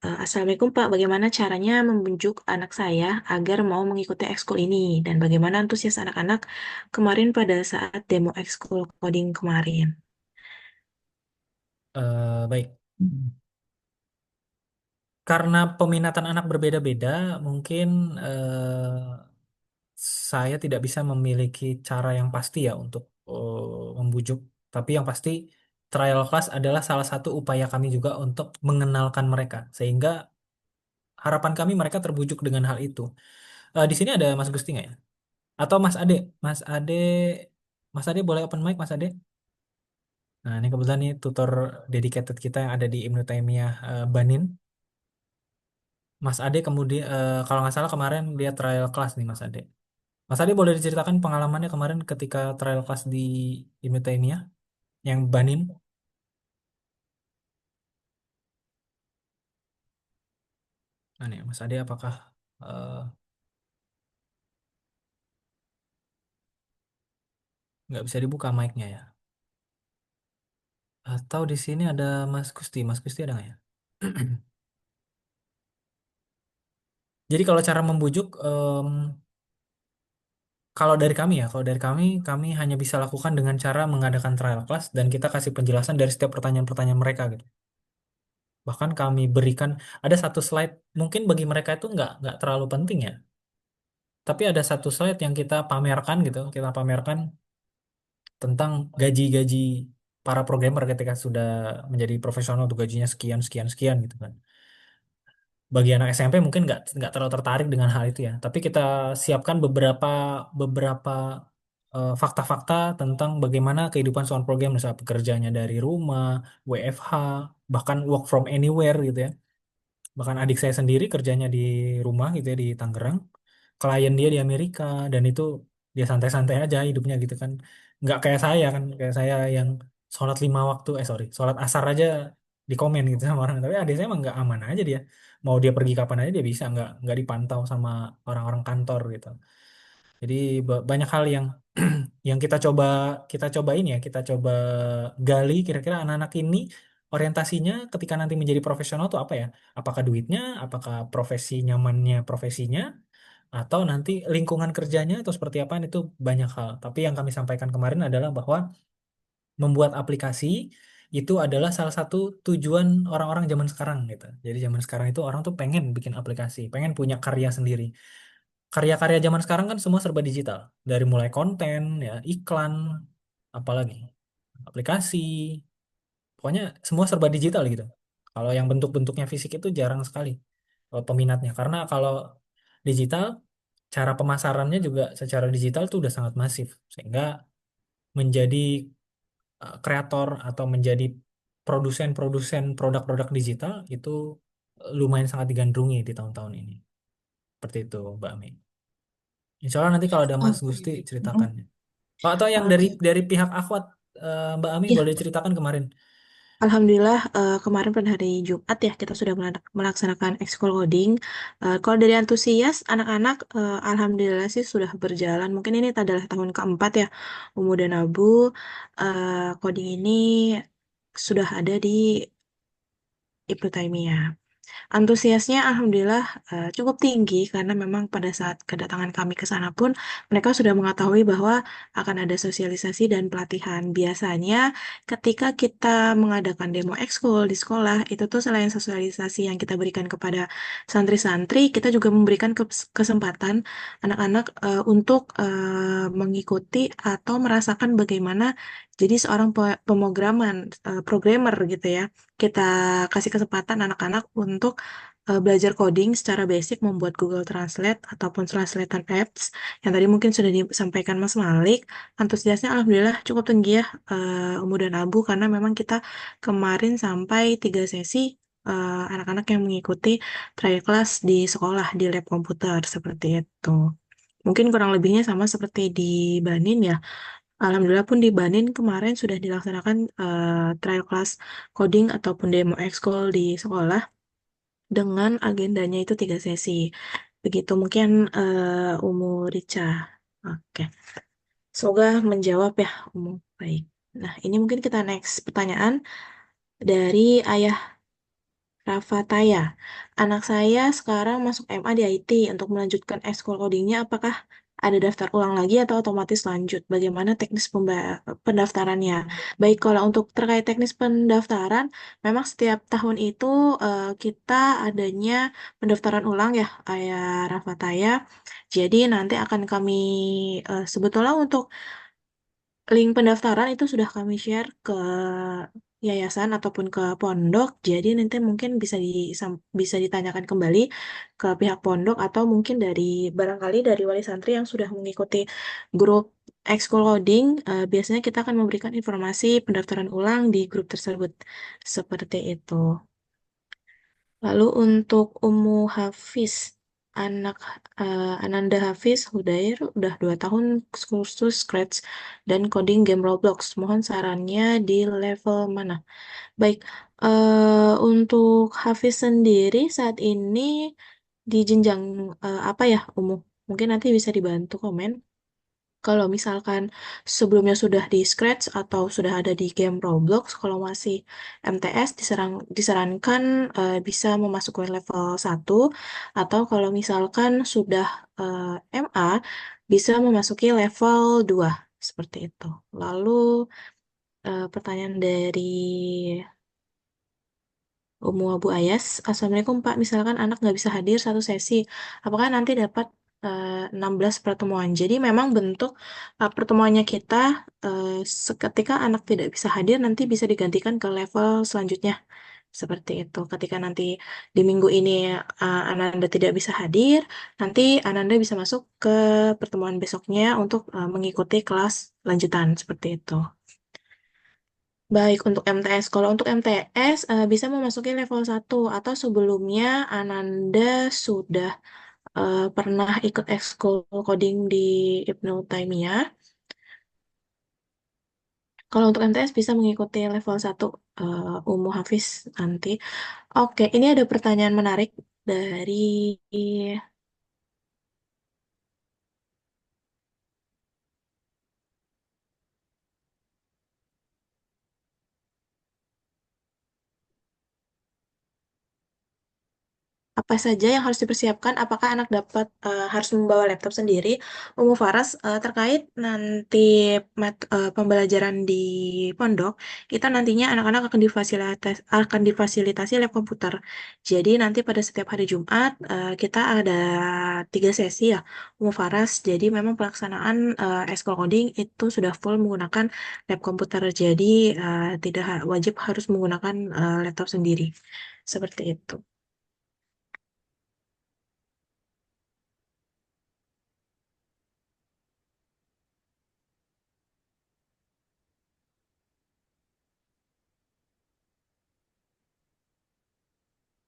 Assalamualaikum Pak, bagaimana caranya membujuk anak saya agar mau mengikuti ekskul ini? Dan bagaimana antusias anak-anak kemarin pada saat demo ekskul coding kemarin? Baik. Karena peminatan anak berbeda-beda, mungkin saya tidak bisa memiliki cara yang pasti ya untuk membujuk. Tapi yang pasti trial class adalah salah satu upaya kami juga untuk mengenalkan mereka, sehingga harapan kami mereka terbujuk dengan hal itu. Di sini ada Mas Gusti nggak ya? Atau Mas Ade? Mas Ade, Mas Ade boleh open mic Mas Ade? Nah ini kebetulan nih tutor dedicated kita yang ada di Ibnu Taimiyah Banin. Mas Ade kemudian kalau nggak salah kemarin dia trial class nih Mas Ade. Mas Ade boleh diceritakan pengalamannya kemarin ketika trial class di Ibnu Taimiyah yang Banin? Nah nih Mas Ade apakah eh, nggak bisa dibuka mic-nya ya? Atau di sini ada Mas Gusti? Mas Gusti ada nggak ya? Jadi kalau cara membujuk, kalau dari kami hanya bisa lakukan dengan cara mengadakan trial class dan kita kasih penjelasan dari setiap pertanyaan-pertanyaan mereka gitu. Bahkan kami berikan ada satu slide, mungkin bagi mereka itu nggak terlalu penting ya. Tapi ada satu slide yang kita pamerkan gitu, kita pamerkan tentang gaji-gaji para programmer ketika sudah menjadi profesional tuh gajinya sekian sekian sekian gitu kan. Bagi anak SMP mungkin nggak terlalu tertarik dengan hal itu ya. Tapi kita siapkan beberapa beberapa fakta-fakta tentang bagaimana kehidupan seorang program, misalnya pekerjaannya dari rumah, WFH, bahkan work from anywhere gitu ya. Bahkan adik saya sendiri kerjanya di rumah gitu ya di Tangerang, klien dia di Amerika, dan itu dia santai-santai aja hidupnya gitu kan. Nggak kayak saya kan, kayak saya yang sholat 5 waktu, sholat asar aja di komen gitu sama orang. Tapi adik saya emang nggak, aman aja dia. Mau dia pergi kapan aja dia bisa, nggak dipantau sama orang-orang kantor gitu. Jadi banyak hal yang yang kita coba ini ya, kita coba gali kira-kira anak-anak ini orientasinya ketika nanti menjadi profesional tuh apa ya? Apakah duitnya, apakah profesi nyamannya profesinya, atau nanti lingkungan kerjanya atau seperti apa, itu banyak hal. Tapi yang kami sampaikan kemarin adalah bahwa membuat aplikasi itu adalah salah satu tujuan orang-orang zaman sekarang gitu. Jadi zaman sekarang itu orang tuh pengen bikin aplikasi, pengen punya karya sendiri. Karya-karya zaman sekarang kan semua serba digital. Dari mulai konten, ya, iklan, apalagi aplikasi, pokoknya semua serba digital gitu. Kalau yang bentuk-bentuknya fisik itu jarang sekali peminatnya. Karena kalau digital, cara pemasarannya juga secara digital itu udah sangat masif. Sehingga menjadi kreator atau menjadi produsen-produsen produk-produk digital itu lumayan sangat digandrungi di tahun-tahun ini. Seperti itu, Mbak Ami. Insya Allah nanti kalau ada Mas Oke, Gusti baik. ceritakan. Oh, atau yang dari Oke. dari pihak Akhwat, Mbak Ami Ya, boleh ceritakan kemarin. Alhamdulillah kemarin pada hari Jumat ya kita sudah melaksanakan ekskul coding. Kalau dari antusias anak-anak, Alhamdulillah sih sudah berjalan. Mungkin ini adalah tahun keempat ya Umu dan Abu. Coding ini sudah ada di Ibnu Taimiyah. Antusiasnya alhamdulillah cukup tinggi karena memang pada saat kedatangan kami ke sana pun mereka sudah mengetahui bahwa akan ada sosialisasi dan pelatihan. Biasanya ketika kita mengadakan demo ekskul di sekolah itu tuh selain sosialisasi yang kita berikan kepada santri-santri, kita juga memberikan kesempatan anak-anak untuk mengikuti atau merasakan bagaimana jadi seorang pemrograman, programmer gitu ya. Kita kasih kesempatan anak-anak untuk belajar coding secara basic, membuat Google Translate ataupun translator apps yang tadi mungkin sudah disampaikan Mas Malik. Antusiasnya alhamdulillah cukup tinggi ya, Umu dan Abu, karena memang kita kemarin sampai 3 sesi anak-anak yang mengikuti trial class di sekolah di lab komputer seperti itu. Mungkin kurang lebihnya sama seperti di Banin ya. Alhamdulillah pun di Banin kemarin sudah dilaksanakan trial class coding ataupun demo ekskul di sekolah dengan agendanya itu 3 sesi. Begitu mungkin umur Rica. Oke, semoga menjawab ya umum. Baik. Nah, ini mungkin kita next pertanyaan dari Ayah Rafataya. Anak saya sekarang masuk MA di IT. Untuk melanjutkan ekskul codingnya, apakah ada daftar ulang lagi atau otomatis lanjut? Bagaimana teknis pendaftarannya? Baik, kalau untuk terkait teknis pendaftaran, memang setiap tahun itu kita adanya pendaftaran ulang ya, Ayah Rafataya. Jadi nanti akan kami sebetulnya untuk link pendaftaran itu sudah kami share ke yayasan ataupun ke pondok. Jadi nanti mungkin bisa ditanyakan kembali ke pihak pondok atau mungkin barangkali dari wali santri yang sudah mengikuti grup ekskul coding. Biasanya kita akan memberikan informasi pendaftaran ulang di grup tersebut. Seperti itu. Lalu untuk Umu Hafiz, anak Ananda Hafiz Hudair udah 2 tahun kursus Scratch dan coding game Roblox. Mohon sarannya di level mana? Baik, untuk Hafiz sendiri saat ini di jenjang apa ya, Umu? Mungkin nanti bisa dibantu komen. Kalau misalkan sebelumnya sudah di Scratch atau sudah ada di game Roblox, kalau masih MTS disarankan bisa memasuki level 1, atau kalau misalkan sudah MA bisa memasuki level 2 seperti itu. Lalu pertanyaan dari Umu Abu Ayas, Assalamualaikum Pak, misalkan anak nggak bisa hadir 1 sesi, apakah nanti dapat 16 pertemuan? Jadi memang bentuk pertemuannya kita seketika anak tidak bisa hadir nanti bisa digantikan ke level selanjutnya. Seperti itu. Ketika nanti di minggu ini Ananda tidak bisa hadir, nanti Ananda bisa masuk ke pertemuan besoknya untuk mengikuti kelas lanjutan. Seperti itu. Baik, untuk MTS. Kalau untuk MTS, bisa memasuki level 1 atau sebelumnya Ananda sudah pernah ikut ekskul coding di Ibnu Taimiyah. Kalau untuk MTS bisa mengikuti level 1 Ummu Hafiz nanti. Oke, ini ada pertanyaan menarik dari apa saja yang harus dipersiapkan? Apakah anak dapat harus membawa laptop sendiri? Umum Faras terkait nanti pembelajaran di pondok, itu nantinya anak-anak akan difasilitasi lab komputer. Jadi nanti pada setiap hari Jumat kita ada 3 sesi ya, Umum Faras. Jadi memang pelaksanaan eskul coding itu sudah full menggunakan lab komputer. Jadi tidak wajib harus menggunakan laptop sendiri. Seperti itu.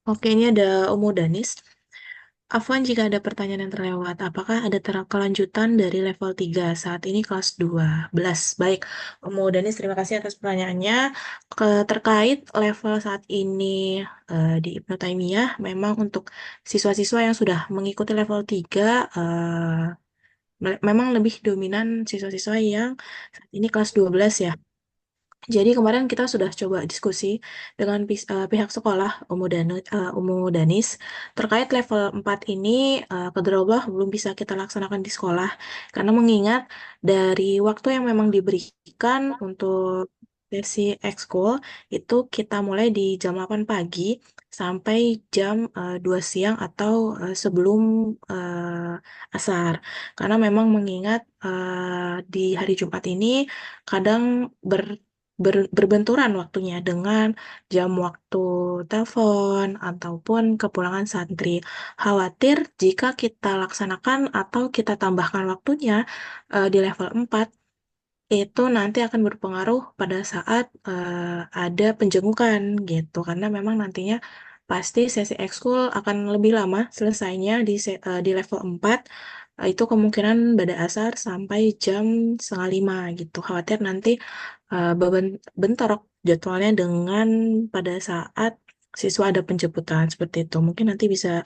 Oke, ini ada Umu Danis. Afwan, jika ada pertanyaan yang terlewat, apakah ada kelanjutan dari level 3 saat ini kelas 12? Baik, Umu Danis, terima kasih atas pertanyaannya. Terkait level saat ini di Ibnu Taimiyah, memang untuk siswa-siswa yang sudah mengikuti level 3, memang lebih dominan siswa-siswa yang saat ini kelas 12 ya. Jadi kemarin kita sudah coba diskusi dengan pihak sekolah Umu Danis terkait level 4 ini qadarullah belum bisa kita laksanakan di sekolah karena mengingat dari waktu yang memang diberikan untuk sesi ekskul itu kita mulai di jam 8 pagi sampai jam 2 siang atau sebelum asar. Karena memang mengingat di hari Jumat ini kadang berbenturan waktunya dengan jam waktu telepon ataupun kepulangan santri. Khawatir jika kita laksanakan atau kita tambahkan waktunya di level 4 itu nanti akan berpengaruh pada saat ada penjengukan gitu. Karena memang nantinya pasti sesi ekskul akan lebih lama selesainya di level 4. Itu kemungkinan pada asar sampai jam setengah 5 gitu. Khawatir nanti bentrok jadwalnya dengan pada saat siswa ada penjemputan seperti itu. Mungkin nanti bisa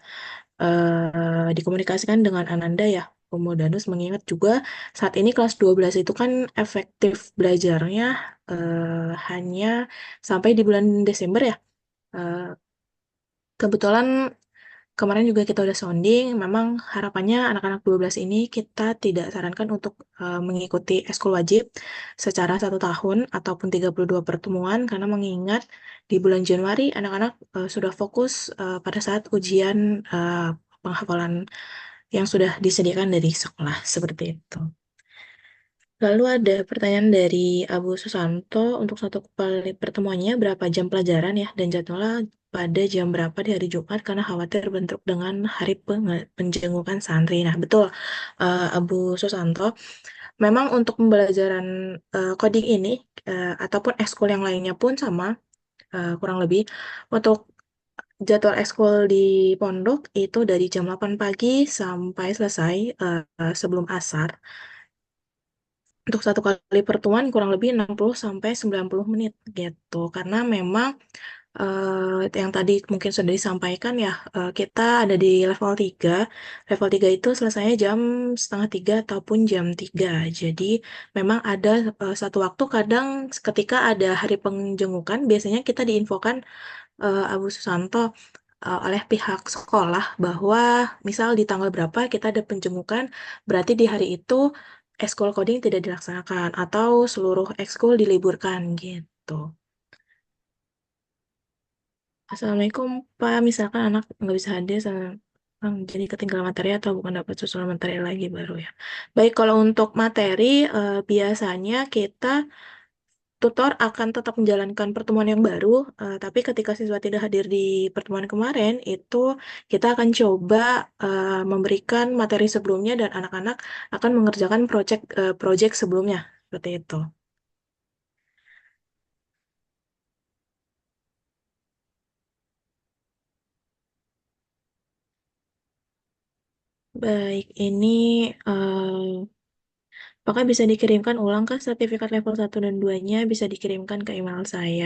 dikomunikasikan dengan Ananda ya, Komodanus, mengingat juga saat ini kelas 12 itu kan efektif belajarnya hanya sampai di bulan Desember ya. Eh, Kebetulan kemarin juga kita udah sounding, memang harapannya anak-anak 12 ini kita tidak sarankan untuk mengikuti ekskul wajib secara 1 tahun ataupun 32 pertemuan, karena mengingat di bulan Januari anak-anak sudah fokus pada saat ujian penghafalan yang sudah disediakan dari sekolah, seperti itu. Lalu ada pertanyaan dari Abu Susanto untuk satu kali pertemuannya berapa jam pelajaran ya dan jadwalnya pada jam berapa di hari Jumat karena khawatir bentrok dengan hari penjengukan santri. Nah, betul Abu Susanto. Memang untuk pembelajaran coding ini ataupun ekskul yang lainnya pun sama kurang lebih untuk jadwal ekskul di pondok itu dari jam 8 pagi sampai selesai sebelum asar. Untuk satu kali pertemuan kurang lebih 60 sampai 90 menit gitu. Karena memang yang tadi mungkin sudah disampaikan ya, kita ada di level 3. Level 3 itu selesainya jam setengah 3 ataupun jam 3. Jadi memang ada satu waktu kadang ketika ada hari penjengukan, biasanya kita diinfokan Abu Susanto oleh pihak sekolah bahwa misal di tanggal berapa kita ada penjemukan, berarti di hari itu ekskul coding tidak dilaksanakan atau seluruh ekskul diliburkan gitu. Assalamualaikum Pak, misalkan anak nggak bisa hadir jadi ketinggalan materi atau bukan dapat susulan materi lagi baru ya. Baik, kalau untuk materi biasanya kita tutor akan tetap menjalankan pertemuan yang baru, tapi ketika siswa tidak hadir di pertemuan kemarin, itu kita akan coba memberikan materi sebelumnya dan anak-anak akan mengerjakan proyek sebelumnya, seperti itu. Baik, ini apakah bisa dikirimkan ulang ke sertifikat level 1 dan 2-nya bisa dikirimkan ke email saya.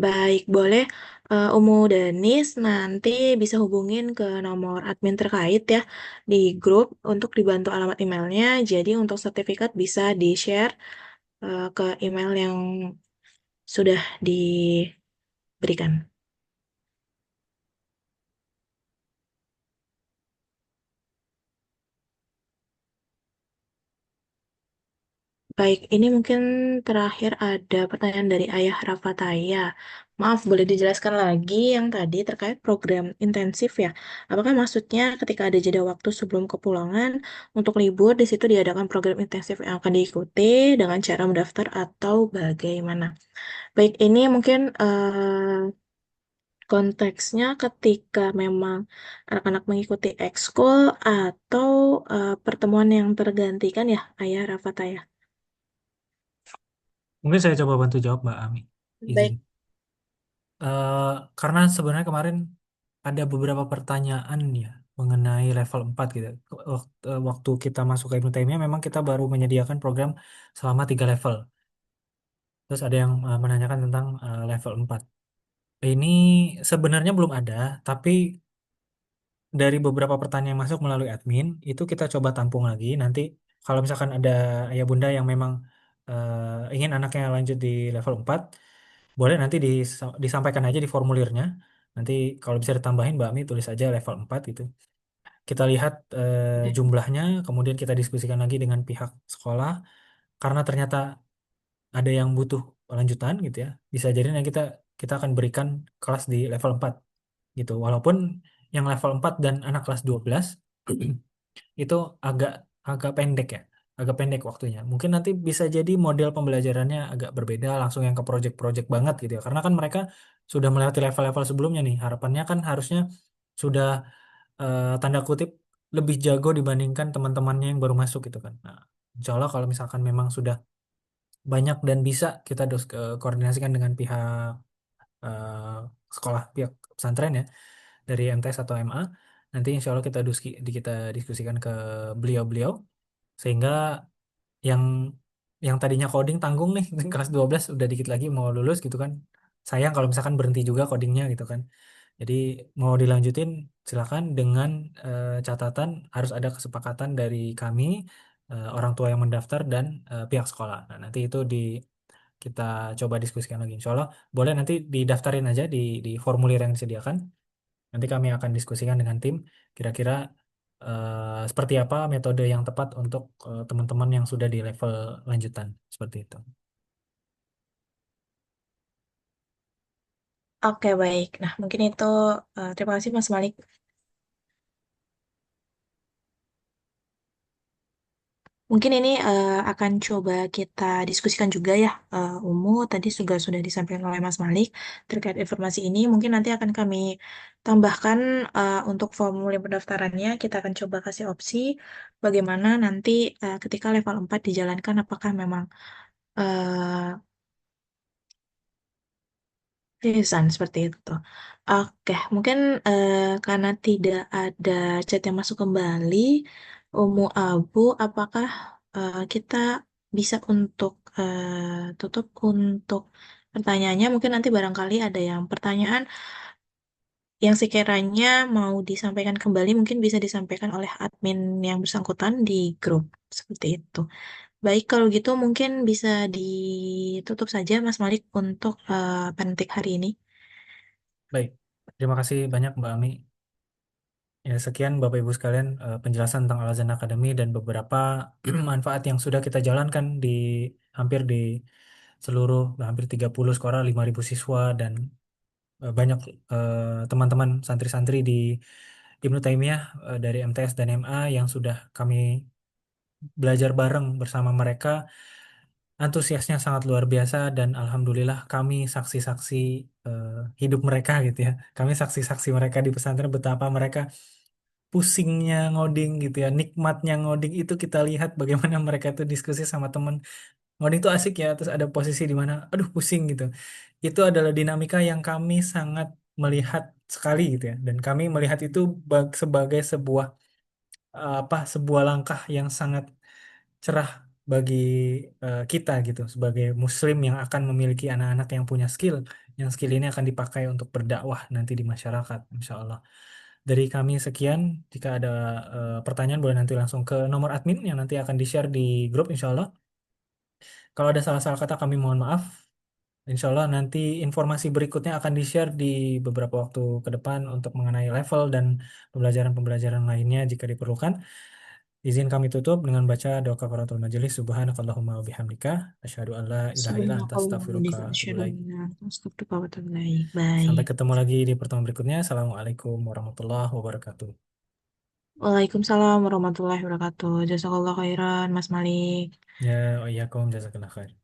Baik, boleh Umu Danis nanti bisa hubungin ke nomor admin terkait ya di grup untuk dibantu alamat emailnya. Jadi untuk sertifikat bisa di-share ke email yang sudah diberikan. Baik, ini mungkin terakhir ada pertanyaan dari Ayah Rafataya. Maaf, boleh dijelaskan lagi yang tadi terkait program intensif ya? Apakah maksudnya ketika ada jeda waktu sebelum kepulangan untuk libur, di situ diadakan program intensif yang akan diikuti dengan cara mendaftar atau bagaimana? Baik, ini mungkin konteksnya ketika memang anak-anak mengikuti ekskul atau pertemuan yang tergantikan ya, Ayah Rafataya. Mungkin saya coba bantu jawab Mbak Ami, izin. Baik. Eh, karena sebenarnya kemarin ada beberapa pertanyaan ya mengenai level 4 gitu. Waktu kita masuk ke Ibnu Taimiyah memang kita baru menyediakan program selama 3 level. Terus ada yang menanyakan tentang level 4. Ini sebenarnya belum ada, tapi dari beberapa pertanyaan yang masuk melalui admin, itu kita coba tampung lagi. Nanti kalau misalkan ada ayah bunda yang memang ingin anaknya lanjut di level 4, boleh nanti disampaikan aja di formulirnya. Nanti kalau bisa ditambahin Mbak Mi tulis aja level 4 gitu. Kita lihat jumlahnya, kemudian kita diskusikan lagi dengan pihak sekolah. Karena ternyata ada yang butuh lanjutan gitu ya. Bisa jadi nanti kita kita akan berikan kelas di level 4 gitu. Walaupun yang level 4 dan anak kelas 12 itu agak agak pendek ya. Agak pendek waktunya. Mungkin nanti bisa jadi model pembelajarannya agak berbeda, langsung yang ke project-project banget gitu ya. Karena kan mereka sudah melewati level-level sebelumnya nih. Harapannya kan harusnya sudah tanda kutip lebih jago dibandingkan teman-temannya yang baru masuk gitu kan. Nah, insya Allah kalau misalkan memang sudah banyak dan bisa kita koordinasikan dengan pihak eh, sekolah, pihak pesantren ya, dari MTS atau MA, nanti insya Allah kita diskusikan ke beliau-beliau sehingga yang yang tadinya coding tanggung nih kelas 12 udah dikit lagi mau lulus gitu kan. Sayang kalau misalkan berhenti juga codingnya gitu kan. Jadi mau dilanjutin silakan dengan catatan harus ada kesepakatan dari kami, orang tua yang mendaftar dan pihak sekolah. Nah, nanti itu kita coba diskusikan lagi. Insya Allah boleh nanti didaftarin aja di formulir yang disediakan. Nanti kami akan diskusikan dengan tim kira-kira seperti apa metode yang tepat untuk teman-teman yang sudah di level lanjutan seperti itu. Oke, baik. Nah, mungkin itu terima kasih Mas Malik. Mungkin ini akan coba kita diskusikan juga ya, Umu. Tadi juga sudah disampaikan oleh Mas Malik terkait informasi ini. Mungkin nanti akan kami tambahkan untuk formulir pendaftarannya. Kita akan coba kasih opsi bagaimana nanti ketika level 4 dijalankan, apakah memang Seriusan seperti itu. Oke, mungkin karena tidak ada chat yang masuk kembali, Umu Abu, apakah kita bisa untuk tutup untuk pertanyaannya? Mungkin nanti barangkali ada yang pertanyaan yang sekiranya mau disampaikan kembali, mungkin bisa disampaikan oleh admin yang bersangkutan di grup. Seperti itu. Baik, kalau gitu mungkin bisa ditutup saja Mas Malik untuk pentik hari ini. Baik, terima kasih banyak Mbak Ami. Ya, sekian Bapak Ibu sekalian penjelasan tentang Al-Azan Academy dan beberapa manfaat yang sudah kita jalankan hampir di seluruh hampir 30 sekolah, 5.000 siswa dan banyak teman-teman santri-santri di Ibnu Taimiyah dari MTS dan MA yang sudah kami belajar bareng bersama mereka. Antusiasnya sangat luar biasa dan alhamdulillah kami saksi-saksi eh, hidup mereka gitu ya. Kami saksi-saksi mereka di pesantren betapa mereka pusingnya ngoding gitu ya, nikmatnya ngoding itu kita lihat bagaimana mereka itu diskusi sama temen. Ngoding itu asik ya, terus ada posisi di mana, aduh pusing gitu. Itu adalah dinamika yang kami sangat melihat sekali gitu ya. Dan kami melihat itu sebagai sebuah apa sebuah langkah yang sangat cerah bagi kita gitu sebagai muslim yang akan memiliki anak-anak yang skill ini akan dipakai untuk berdakwah nanti di masyarakat insya Allah. Dari kami sekian, jika ada pertanyaan boleh nanti langsung ke nomor admin yang nanti akan di-share di grup insya Allah. Kalau ada salah-salah kata kami mohon maaf. Insya Allah nanti informasi berikutnya akan di-share di beberapa waktu ke depan untuk mengenai level dan pembelajaran-pembelajaran lainnya jika diperlukan. Izin kami tutup dengan baca doa kafaratul majelis. Subhanakallahumma wa bihamdika. Asyhadu an la ilaha illa anta Subhanallah astaghfiruka wa atubu ilaik. wa bihamdihi. Sampai Baik. ketemu lagi di pertemuan berikutnya. Assalamualaikum warahmatullahi wabarakatuh. Waalaikumsalam warahmatullahi wabarakatuh. Jazakallah khairan, Mas Malik. Ya, wa iyyakum jazakallah khair.